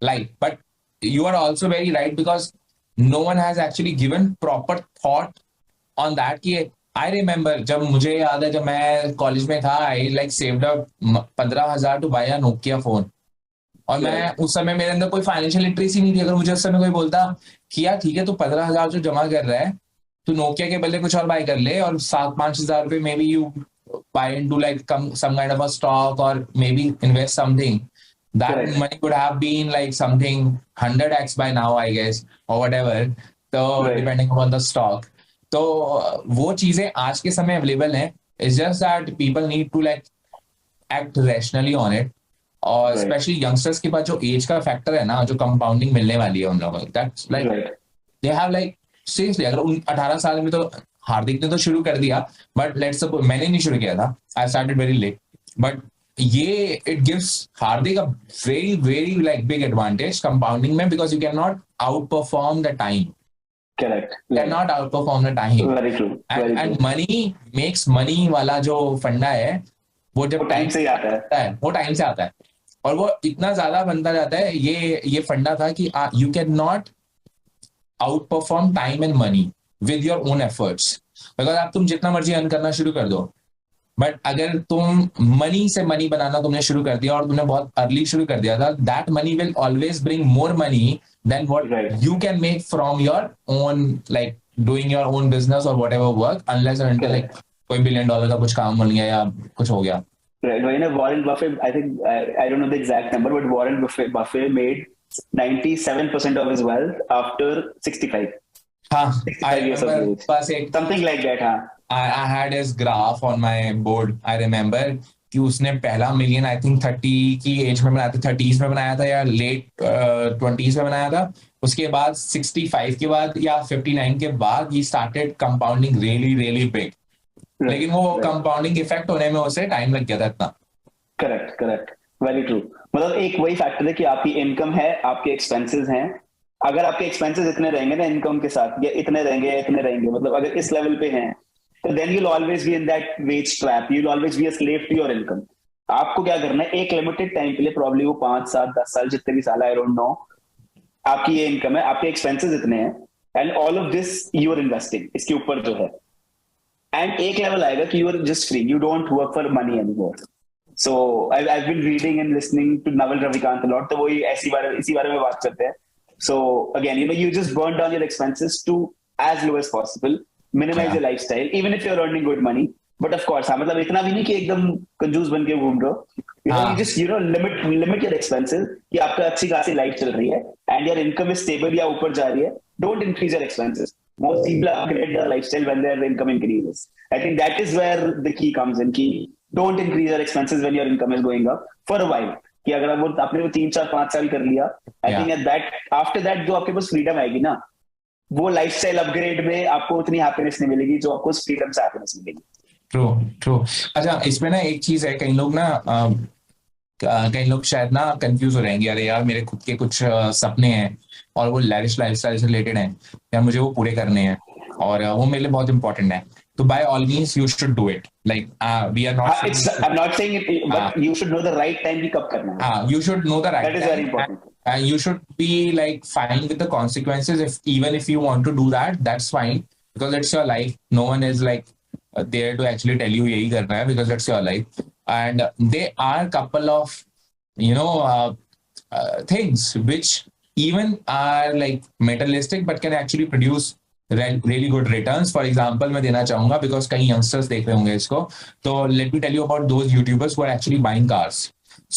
life. But you are also very right because no one has actually given proper thought on that कि I remember जब मुझे याद है जब मैं कॉलेज में था I like saved up 15,000 to buy a Nokia phone. और मैं उस समय मेरे अंदर कोई फाइनेंशियल लिटरेसी नहीं थी। अगर मुझे उस समय कोई बोलता कि यार ठीक है तो 15,000 जो जमा कर रहा है तो नोकिया के बदले कुछ और बाय कर ले और 7-5 हज़ार रुपए maybe you buy into like some kind of a stock और maybe invest something, that Correct. money could have been like something 100x by now I guess or whatever, तो Right. depending upon the stock। तो वो चीजें आज के समय available हैं, it's just that people need to like act rationally on it। और Right. Specially youngsters के पास जो एज का फैक्टर है ना, जो कंपाउंडिंग मिलने वाली है उन लोगों को, that's like Right. They have like seriously अगर उन 18 साल में तो हार्दिक ने तो शुरू कर दिया, बट लेट्स सपोज मैंने नहीं शुरू किया था, I started very late, but ये it gives Hardik a very very like big advantage compounding में because you can not outperform the time, Correct. Can not outperform the time. Very true. Very and true. Money makes money वाला जो फंडा है वो जब वो time से ही आता है। वो टाइम से आता है और वो इतना ज्यादा बनता जाता है। ये फंडा था कि you can not out perform time and money with your own efforts, because आप तुम जितना मर्जी अर्न करना शुरू कर दो, बट अगर तुम मनी से मनी बनाना तुमने शुरू कर दिया और तुमने बहुत अर्ली शुरू कर दिया था, that money will always bring more money than what you can make from your own like doing your own business और whatever work, unless and until like कोई $1 billion का कुछ काम मिल गया या कुछ हो गया। Right. When Warren Buffett, I think I don't know the exact number, but Warren Buffett made 97% of his wealth after 65. हाँ, 65 years of age. बस एक Something like that, हाँ. I had his graph on my board. I remember कि उसने पहला million I think 30 की as में बनाया था, 30s में बनाया था या लेट 20s में बनाया था। उसके बाद 65 के बाद या 59 के बाद he started compounding really really big। लेकिन वो कंपाउंडिंग इफेक्ट होने में उसे टाइम लग गया था इतना। Correct, correct, very true. मतलब एक वही फैक्टर है कि आपकी इनकम है, आपके एक्सपेंसेस हैं। अगर आपके एक्सपेंसेस इतने रहेंगे ना इनकम के साथ, या इतने रहेंगे, मतलब अगर इस लेवल पे हैं, तो then you will always be in that wage trap, you will always be a slave to your income. आपको क्या करना है, एक लिमिटेड टाइम के लिए, प्रॉब्ली वो 5 7 10 साल जितने भी साल, आई डोंट नो, आपकी ये इनकम है, आपके एक्सपेंसेस इतने हैं, and all of this you are investing इसके ऊपर जो है। एंड एक लेवल आएगा कि you are just free, you don't work for money anymore. So I've been reading and listening to Naval Ravikant a lot, तो वही इसी बारे में बात करते हैं। So again, you just burn down your expenses to as low as possible, minimize your lifestyle, even if you're earning good money. But of course, हाँ, मतलब इतना भी नहीं कि एकदम कंजूस बन के घूम रहे हो। You just limit your expenses कि आपका अच्छी खासी लाइफ चल रही है and your income is stable या ऊपर जा रही है। Don't increase your expenses. Most people upgrade their lifestyle when their income increases. I think that is where the key comes in. Key, don't increase your expenses when your income is going up for a while. कि अगर आपने वो 3 4 5 साल कर लिया, I think at that after that जो आपके पास freedom आएगी ना, वो लाइफस्टाइल अपग्रेड में आपको उतनी हैप्पीनेस नहीं मिलेगी जो आपको फ्रीडम से हैप्पीनेस मिलेगी। ट्रू। अच्छा, इसमें ना एक चीज है, कई लोग शायद ना कंफ्यूज हो रहेंगे, अरे यार मेरे खुद के कुछ सपने हैं और वो लैविश लाइफस्टाइल से रिलेटेड हैं यार, मुझे वो पूरे करने हैं और वो मेरे लिए बहुत इंपॉर्टेंट है, तो by all means you should do it. Like we are not I'm not saying it, but you should know the right time कि कब करना है। you should know the right that is time, very important. and you should be like fine with the consequences. Even if you want to do that, that's fine, because it's your life. No one is like there to actually tell you यही करना है, because it's your life. And there are couple of things which even are like materialistic but can actually produce really good returns. For example, मैं देना चाहूंगा because कई youngsters देख रहे होंगे इसको. तो let me tell you about those YouTubers who are actually buying cars.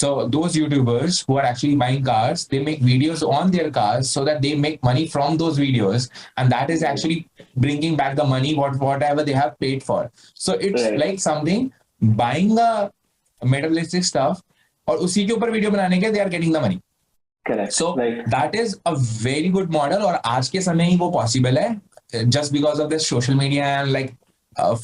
So those YouTubers who are actually buying cars, they make videos on their cars so that they make money from those videos, and that is actually bringing back the money whatever they have paid for. So it's like something buying a materialistic stuff और उसी के ऊपर video बनाने के they are getting the money. Correct. So that is a very good model और आज के समय ही वो possible है just because of this social media and like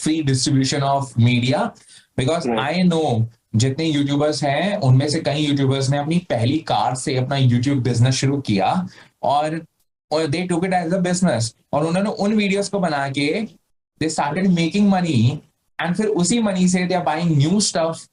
free distribution of media. Because I know जितने यूट्यूबर्स हैं उनमें से कई यूट्यूबर्स ने अपनी पहली कार से अपना यूट्यूब बिजनेस शुरू किया और they took it as a business और उन्होंने उन वीडियोस को बना के they started making money and फिर उसी मनी से they are buying new stuff.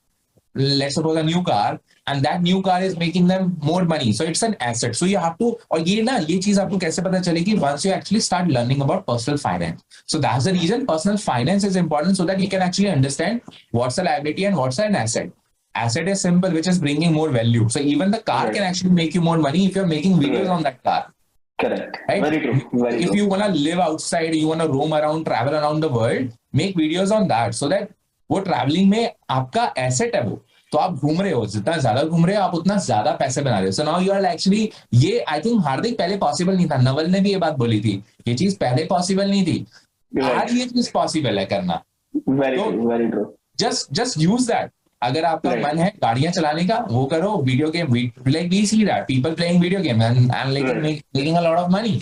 Let's suppose a new car, and that new car is making them more money. So it's an asset. So you have to, और ये चीज आपको कैसे पता चलेगी? Once you actually start learning about personal finance. So that's the reason personal finance is important, so that you can actually understand what's a liability and what's an asset. Asset is simple, which is bringing more value. So even the car can actually make you more money if you're making videos on that car. Correct. Right? Very true. Very if true. you want to live outside, you want to roam around, travel around the world, make videos on that, so that वो travelling में आपका asset है वो. तो आप घूम रहे हो, जितना ज्यादा घूम रहे हो आप उतना ज्यादा पैसे बना रहे हो. So now you are actually, ये आई थिंक हार्दिक पहले पॉसिबल नहीं था. नवल ने भी ये बात बोली थी, ये चीज पहले पॉसिबल नहीं थी. आज ये चीज पॉसिबल है करना. Very true. Just use that. अगर आपका मन है गाड़ियां चलाने का, वो करो. Video game, like we see that people playing video game and like making a lot of money.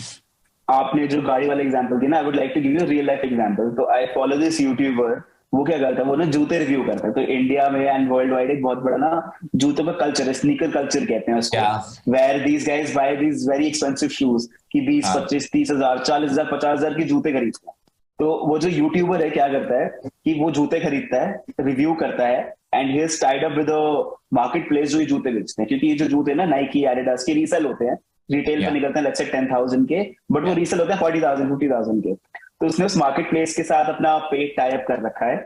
आपने जो गाड़ी वाला एग्जांपल दिया ना, I would like to give you real life example. तो आई फॉलो दिस यूट्यूबर. वो क्या करता है, वो ना जूते रिव्यू करता है. तो इंडिया में एंड वर्ल्ड वाइड एक बहुत बड़ा ना जूतों का कल्चर है, स्नीकर कल्चर कहते हैं उसको. Where these guys buy these very expensive shoes कि 20-25 30,000 40,000 50,000 के जूते खरीदते हैं. तो वो जो यूट्यूबर है क्या करता है कि वो जूते खरीदता है, रिव्यू करता है, and he is tied up with a market place जो ये जूते बेचते हैं. क्योंकि ये जो जूते ना नाइकी एडिडास के रीसेल होते हैं, रिटेल पे निकलते हैं लेट्स से 10,000 के, बट वो रीसेल होते हैं 40,000 50,000 के. तो उसने उस मार्केट प्लेस के साथ अपना पेड टाई अप कर रखा है.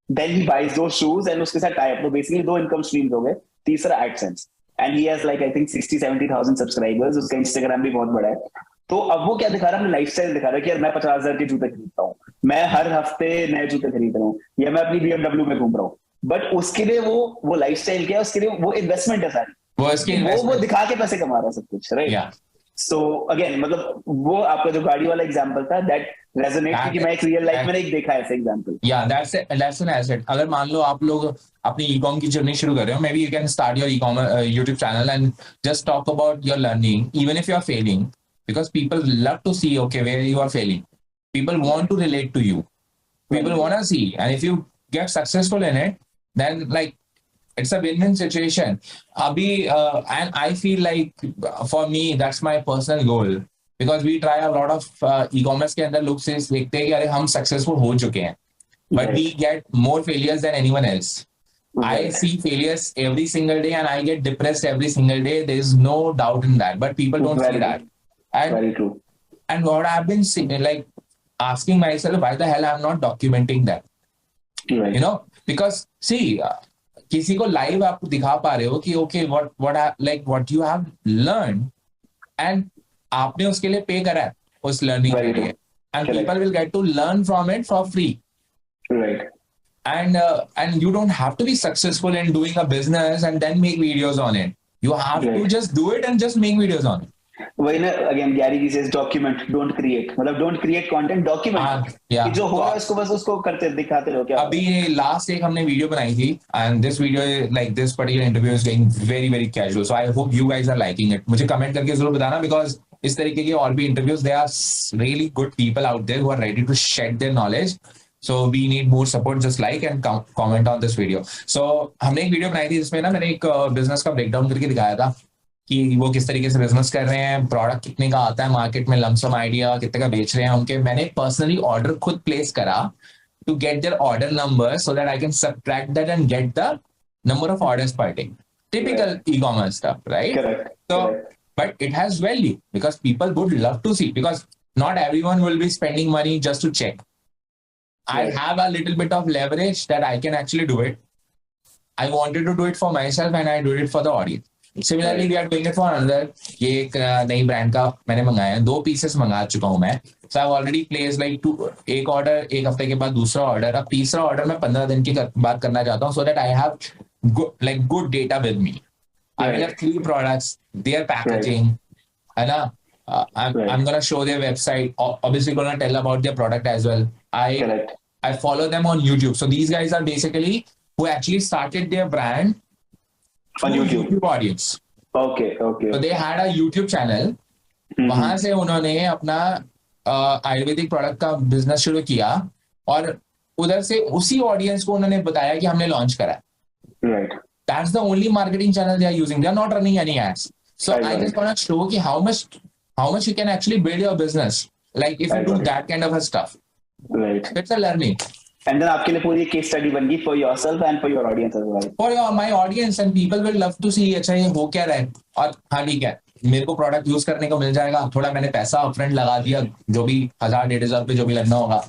देन ही बाइज दो शूज एंड उसके साथ टाई अप. तो बेसिकली 2 इनकम स्ट्रीम्स हो गए. तीसरा AdSense, and he has like I think 60-70,000 subscribers. उसका इंस्टाग्राम भी बहुत बड़ा है. तो अब वो क्या दिखा रहा है, अपना लाइफस्टाइल दिखा रहा है कि यार मैं 50,000 के जूते खरीदता हूँ, मैं हर हफ्ते नए जूते खरीद रहा हूँ, या मैं अपनी BMW में घूम रहा हूँ. बट उसके लिए वो लाइफस्टाइल क्या है, उसके लिए वो इन्वेस्टमेंट है सारी. वो दिखा के पैसे कमा रहा है सब कुछ. राइट. सो अगेन मतलब वो आपका जो गाड़ी वाला एग्जांपल था, दैट रेजोनेट, क्योंकि मैं एक रियल लाइफ में एक देखा है ऐसा एग्जांपल. या दैट्स एन एसेट. अगर मान लो आप लोग अपनी ई-कॉम की जर्नी शुरू कर रहे हो, maybe you can start your e-com YouTube channel and just talk about your learning, even if you are failing, because people love to see okay where you are failing. People want to relate to you. People want to see, and if you get successful in it, then like it's a win-win situation. Abhi, and I feel like for me that's my personal goal, because we try a lot of e-commerce के अंदर लोग से देखते हैं कि अरे हम successful हो चुके हैं, but we get more failures than anyone else. I see failures every single day and I get depressed every single day. There is no doubt in that, but people don't see that. And, very true. And what I've been seeing, like asking myself, why the hell I'm not documenting that? Right. You know, because see, किसी को live आप दिखा पा रहे हो कि okay, what you have learned, and आपने उसके लिए pay करा है उस learning के लिए, and correct. People will get to learn from it for free. Right. And you don't have to be successful in doing a business and then make videos on it. You have to just do it and just make videos on it. वही ना, again Gary Vee says document, don't create. मतलब don't create content, document कि जो हो रहा है उसको बस उसको करते दिखाते रहो. क्या अभी लास्ट एक हमने वीडियो बनाई थी, and this video like this particular interview is going very very casual. So I hope you guys are liking it. मुझे कमेंट करके जरूर बताना, बिकॉज इस तरीके के और भी interviews, there are really good people out there who are ready to share their knowledge. So we need more support. Just like and comment on this video. So हमने एक वीडियो बनाई थी जिसमें ना मैंने एक बिजनेस का ब्रेकडाउन करके दिखाया था कि वो किस तरीके से बिजनेस कर रहे हैं, प्रोडक्ट कितने का आता है मार्केट में, लमसम आइडिया कितने का बेच रहे हैं उनके. मैंने पर्सनली ऑर्डर खुद प्लेस करा to get their order number, so that I can subtract that and get the number of orders per day. Typical e-commerce stuff, right? So but it has value because people would love to see, because not everyone will be spending money just to check. I have a little bit of leverage that I can actually do it. I wanted to do it for myself and I do it for the audience. Similarly, we are doing it for another. ये एक नई brand का मैंने मंगाया है, 2 pieces मंगा चुका हूँ मैं. So I've already placed like 2, एक ऑर्डर, एक हफ्ते के बाद दूसरा ऑर्डर, अब तीसरा ऑर्डर मैं 15 दिन की बाद करना चाहता हूँ, so that I have good data with me. I will have 3 products, their packaging, है ना. I'm gonna show their website. Obviously, gonna tell about their product as well. I follow them on YouTube. So these guys are basically who actually started their brand on YouTube audience. Okay. So they had a YouTube channel. वहां से उन्होंने अपना Ayurvedic product का business शुरू किया और उधर से उसी ऑडियंस को उन्होंने बताया कि हमने लॉन्च करा है. Right. That's the only marketing channel they are using. They are not running any ads. So I just want to show कि how much you can actually build your business, like if you do that kind of a stuff. Right. It's a learning. And then आपके लिए पूरी case study बन गई for yourself and for your audience as well. For my audience, and people will love to see अच्छा ये हो क्या रहा है, और हाँ ठीक है मेरे को प्रोडक्ट यूज करने को मिल जाएगा, थोड़ा मैंने पैसा अपफ्रंट लगा दिया, जो भी 1000-1500 रुपए जो भी लगना होगा,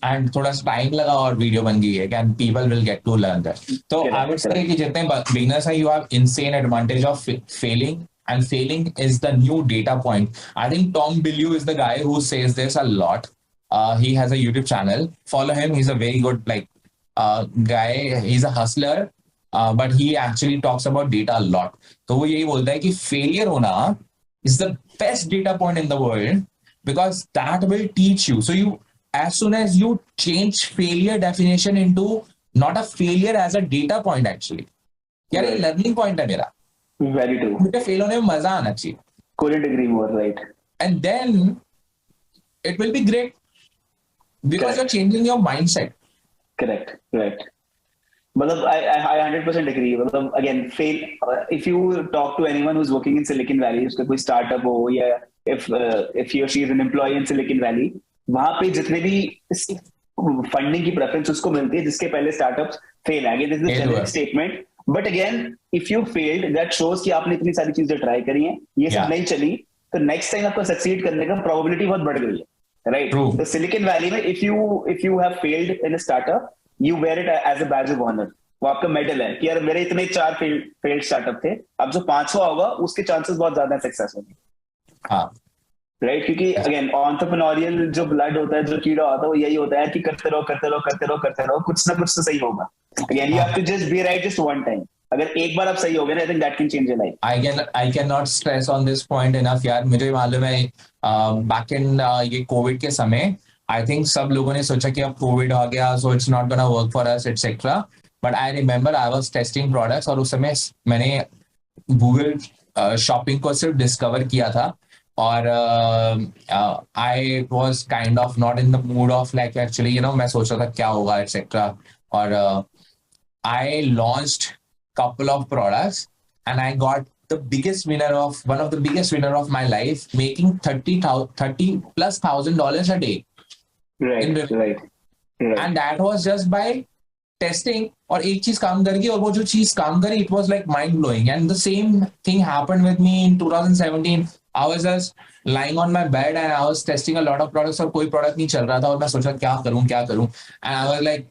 एंड थोड़ा टाइम लगा और वीडियो बन गई है, and people will get to learn that. तो आई वुड से कि जितने बिगिनर्स हैं, you have insane advantage of failing, and failing is the new data point. I think Tom Bilyeu is the guy who says this a lot. He has a YouTube channel. Follow him. He's a very good guy. He's a hustler, but he actually talks about data a lot. तो वो यही बोलता है कि failure होना is the best data point in the world because that will teach you. So you, as soon as you change failure definition into not a failure as a data point actually, यार ये learning point है मेरा. Very true. मुझे fail होने में मजा आना चाहिए. Couldn't agree more, right? And then it will be great because you're changing your mindset. Correct. मतलब I 100% agree. मतलब again fail. If you talk to anyone who's working in Silicon Valley, उसका कोई startup हो या if he or she is an employee in Silicon Valley, वहाँ पे जितने भी फंडिंग की प्रेफरेंस उसको मिलती है जिसके पहले स्टार्टअप्स फेल आएंगे. This is a general statement. But again if you failed that shows कि आपने इतनी सारी चीजें ट्राई करी हैं, ये सब नहीं चली, तो नेक्स्ट टाइम आपको सक्सीड करने का प्रोबेबिलिटी बहुत बढ़ गई है, राइट? तो सिलिकॉन वैली में if you have failed in a startup, you wear it as a badge of honour. वो आपका मेडल है कि यार मेरे इतने 4 फेल्ड स्टार्टअप थे, अब जो 5वां होगा उसके चांसेस बहुत ज्यादा है सक्सेस होने. हाँ, राइट. क्योंकि अगेन एंटरप्रेन्योरियल जो ब्लड होता है, जो कीड़ा होता है, वो यही होता है कि करते रहो, कुछ ना कुछ तो सही होगा. Again you have to just be right just one time. अगर एक बार आप सही हो गए ना, I think that can change your life. I can not stress on this point enough यार. मुझे मालूम है बैक इन ये कोविड के समय आई थिंक सब लोगों ने सोचा कि अब कोविड आ गया so it's not gonna work for us etcetera. But I remember I was testing products और उस समय मैंने गूगल शॉपिंग को सिर्फ डिस्कवर किया था और I was kind of not in the mood off like actually you know मैं सोच रहा था क्या होगा एटसेट्रा. और आई launched couple of products and I got the biggest winner of one of the biggest winner of my life, making $30,000+ a day. Right. And that was just by testing. और एक चीज काम कर गई और वो जो चीज काम करी, it was like mind blowing. And the same thing happened with me in 2017. I was just lying on my bed and I was testing a lot of products और कोई product नहीं चल रहा था और मैं सोचा क्या करूं. And I was like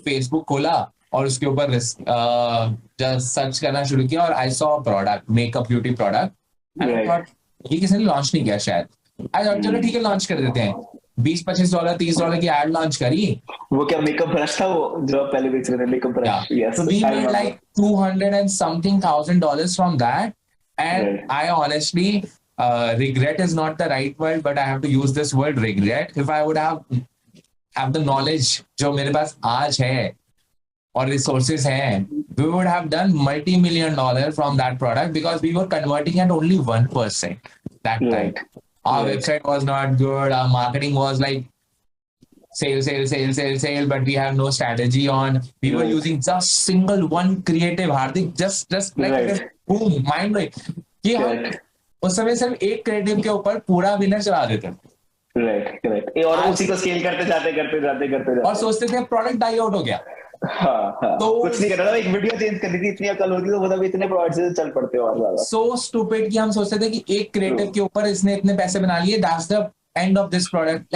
Facebook खोला और उसके ऊपर सर्च करना शुरू किया और I saw product, makeup beauty product. ये किसी ने लॉन्च नहीं किया शायद. आई थॉट चलो ठीक है लॉन्च कर देते हैं. $20-25 $30 की एड लॉन्च करी. वो क्या मेकअप ब्रश था वो जो पहले बेच रहे थे, makeup brush. Yes, we made like $200,000 from that. And I honestly regret is not the right word, but I have to use this word regret. If I would have the knowledge जो मेरे पास आज है और resources हैं, we would have done multi-million dollar from that product because we were converting at only 1% that time. Our website was not good. Our marketing was like sale, but we have no strategy on. We were using just single one creative, Hardik, just like this, boom, mind blowing. कि हम उस समय सिर्फ एक creative के ऊपर पूरा winner चला देते हैं. Correct. और उसी को स्केल करते जाते और सोचते थे प्रोडक्ट डाई आउट हो गया. हाँ. तो कुछ नहीं करना था, एक वीडियो चेंज करनी थी, इतनी अकल होती तो मतलब इतने प्रोडक्ट्स से चल पड़ते और ज्यादा. So stupid कि हम सोचते थे कि एक क्रिएटिव के ऊपर इसने इतने पैसे बना लिए, that's the end of this product.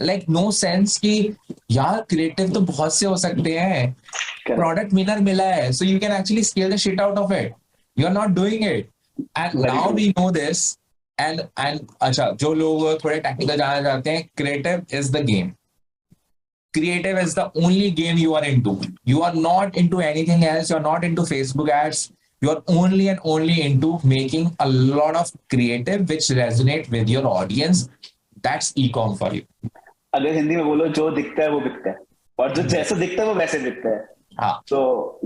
Like no sense कि यार क्रिएटिव तो बहुत से हो सकते हैं, प्रोडक्ट विनर मिला है, so you can actually scale the shit out of it. You're not doing it. And Very now true. we know this. And अच्छा, जो लोग थोड़े टेक्निकल जाना चाहते हैं, creative is the game. Creative is the only game you are into. You are not into anything else. You're not into Facebook ads. You're only and only into making a lot of creative which resonate with your audience. That's ecom for you. अगर हिंदी में बोलो, जो दिखता है वो बिकता है, और जो जैसे दिखता है वो वैसे दिखता है. हाँ. So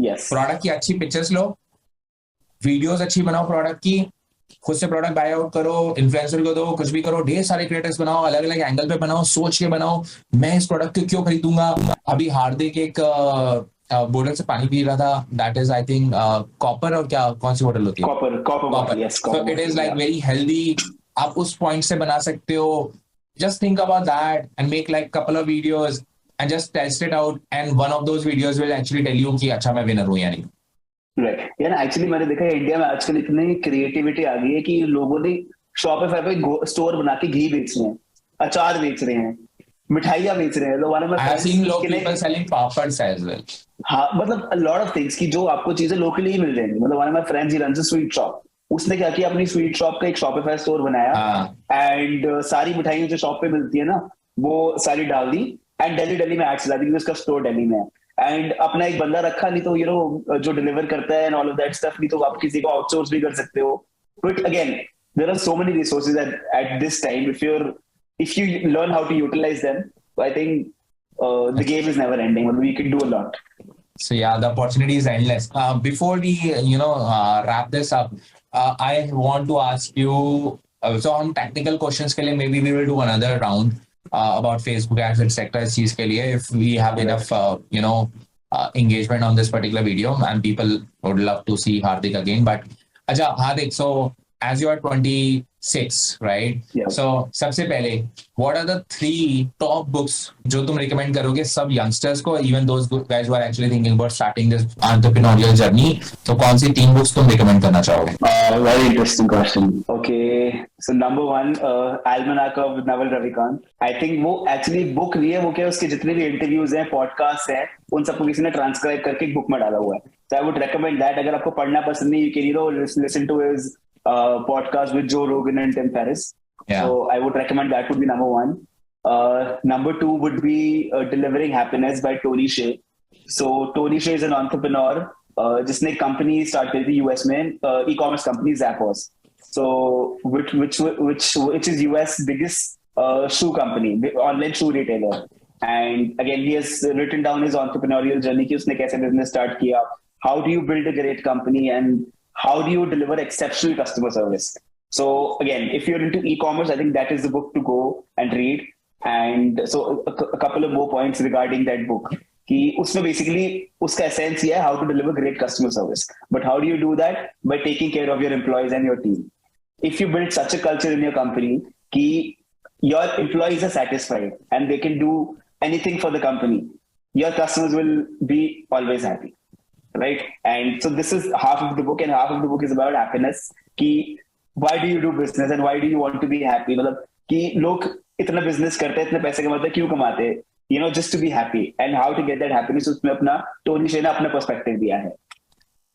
yes. प्रोडक्ट की अच्छी पिक्चर्स लो, वीडियोस अच्छी बनाओ प्रोडक्ट की, खुद से प्रोडक्ट बाय आउट करो, इन्फ्लुएंसर को दो, कुछ भी करो, ढेर सारे क्रिएटर्स बनाओ, अलग अलग एंगल पे बनाओ, सोच के बनाओ, मैं इस प्रोडक्ट को क्यों खरीदूंगा. अभी हार्दिक एक बोतल से पानी पी रहा था, that is I think copper, और क्या कौन सी बोतल होती है, copper. Yes, so it is like very healthy. आप उस पॉइंट से बना सकते हो. Just think about that and make like couple of videos and just test it out, and one of those videos will actually tell you कि अच्छा मैं winner हूं या नहीं. राइट. यार एक्चुअली मैंने देखा है इंडिया में आजकल इतनी क्रिएटिविटी आ गई है कि लोगों ने शॉपिफाई पे स्टोर बना के घी बेच रहे हैं, अचार बेच रहे हैं, मिठाइयाँ बेच रहे हैं. I have seen people selling papads as well. हाँ, मतलब a lot of things कि जो आपको चीजें लोकली ही मिल जाएंगी. मतलब one of my friends, he runs a sweet shop. उसने क्या किया, अपनी स्वीट शॉप का एक शॉपिफाई स्टोर बनाया, एंड सारी मिठाइयाँ जो शॉप पे मिलती है ना, वो सारी डाल दी, एंड दिल्ली में एड्स चला दी, उसका स्टोर दिल्ली में है, एंड अपना एक बंदा रखा, नहीं तो जो डिलीवर करता है and all of that stuff, नहीं तो आप किसी को आउटसोर्स भी कर सकते हो. But again there are so many resources at this time. if you learn how to utilize them, I think the game is never ending. We can do a lot. So yeah, the opportunity is endless. Before we wrap this up, I want to ask you, so on technical questions ke liye, maybe we will do another round about Facebook ads, etc. इस चीज के लिए, if we have enough engagement on this particular video, and people would love to see Hardik again. But अच्छा Hardik, so as you are 26, right? Yeah. So सबसे पहले, what are the 3 top books जो तुम recommend करोगे सब youngsters को, even those guys who are actually thinking about starting this entrepreneurial journey? तो कौन सी 3 books तुम recommend करना चाहोगे? Very interesting question. Okay, so number 1, Almanac of Naval Ravikant. I think वो actually book नहीं है, वो क्या उसके जितने भी interviews हैं, podcasts हैं, उन सबको किसी ने transcribe करके एक book में डाला हुआ है. So I would recommend that. अगर आपको पढ़ना पसंद नहीं, you can listen to his podcast with Joe Rogan and Tim Ferriss. Yeah. So I would recommend that would be number 1. Number 2 would be Delivering Happiness by Tony Hsieh. So Tony Hsieh is an entrepreneur जिसने एक company start करी थी US में, e-commerce company Zappos. So which is US biggest shoe company, online shoe retailer. And again, he has written down his entrepreneurial journey कि उसने कैसे business start किया, how do you build a great company, and how do you deliver exceptional customer service. So again, if you're into e-commerce, I think that is the book to go and read. And so a couple of more points regarding that book. कि उसमें basically उसका essence ये है, how to deliver great customer service. But how do you do that? By taking care of your employees and your team. If you build such a culture in your company कि your employees are satisfied and they can do anything for the company, your customers will be always happy. Right? And so this is half of the book, and half of the book is about happiness. कि why do you do business and why do you want to be happy? मतलब कि लोग इतना business करते हैं, इतने पैसे कमाते हैं, क्यों कमाते हैं? Just to be happy, and how to get that happiness. उसमें अपना टोनी शेन ने अपना perspective दिया है.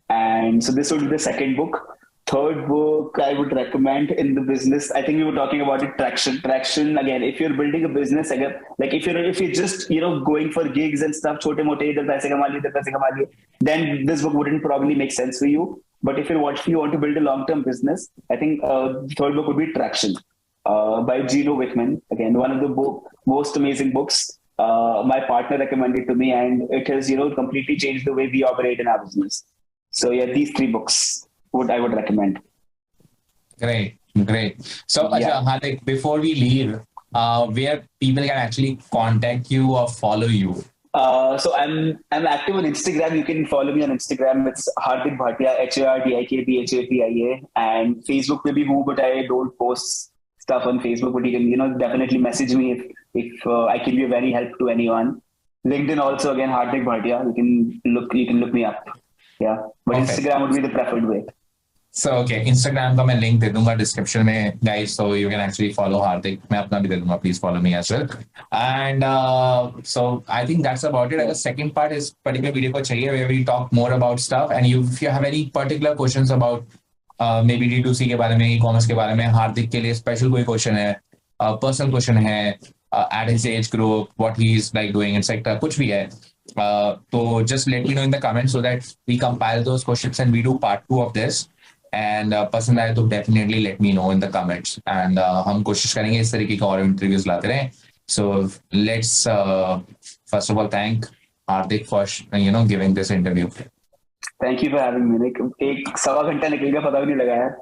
And so this would be the second book. Third book I would recommend in the business, I think we were talking about it, Traction. Again, if you're building a business, again, like if you're just going for gigs and stuff, छोटे मोटे इधर पैसे कमा लिए, then this book wouldn't probably make sense for you. But if you want to build a long-term business, I think the third book would be Traction by Gino Wickman. Again, one of the most amazing books. My partner recommended to me, and it has completely changed the way we operate in our business. So yeah, these 3 books I would recommend. Great. So yeah. Hardik, before we leave, where people can actually contact you or follow you? So I'm active on Instagram. You can follow me on Instagram. It's Hardik Bhatia, HARDIK and Facebook maybe who, but I don't post stuff on Facebook. But you can definitely message me if I can be of any help to anyone. LinkedIn also, again, Hardik Bhatia. You can look me up. Yeah, but Okay. Instagram would be the preferred way. So okay, Instagram का मैं link दे दूंगा description में guys, so you can actually follow Hardik. मैं अपना भी दे दूंगा, please follow me as well. And so I think that's about it. The second part is particular video को चाहिए where we talk more about stuff, and if you have any particular questions about maybe D2C के बारे में, e-commerce के बारे में, हार्दिक के लिए स्पेशल कोई क्वेश्चन है, पर्सनल क्वेश्चन है, at his age group, what he is like doing, etc. कुछ भी है, तो just let me know in the comments so that we compile those questions and we do part 2 of this. And पसंद आए तो definitely let me know in the comments, and हम कोशिश करेंगे इस तरीके के और इंटरव्यूज लाते रहें. So let's first of all thank Hardik for giving this interview. Thank you for having me. एक 1.25 घंटा निकल गया, पता भी नहीं लगा यार.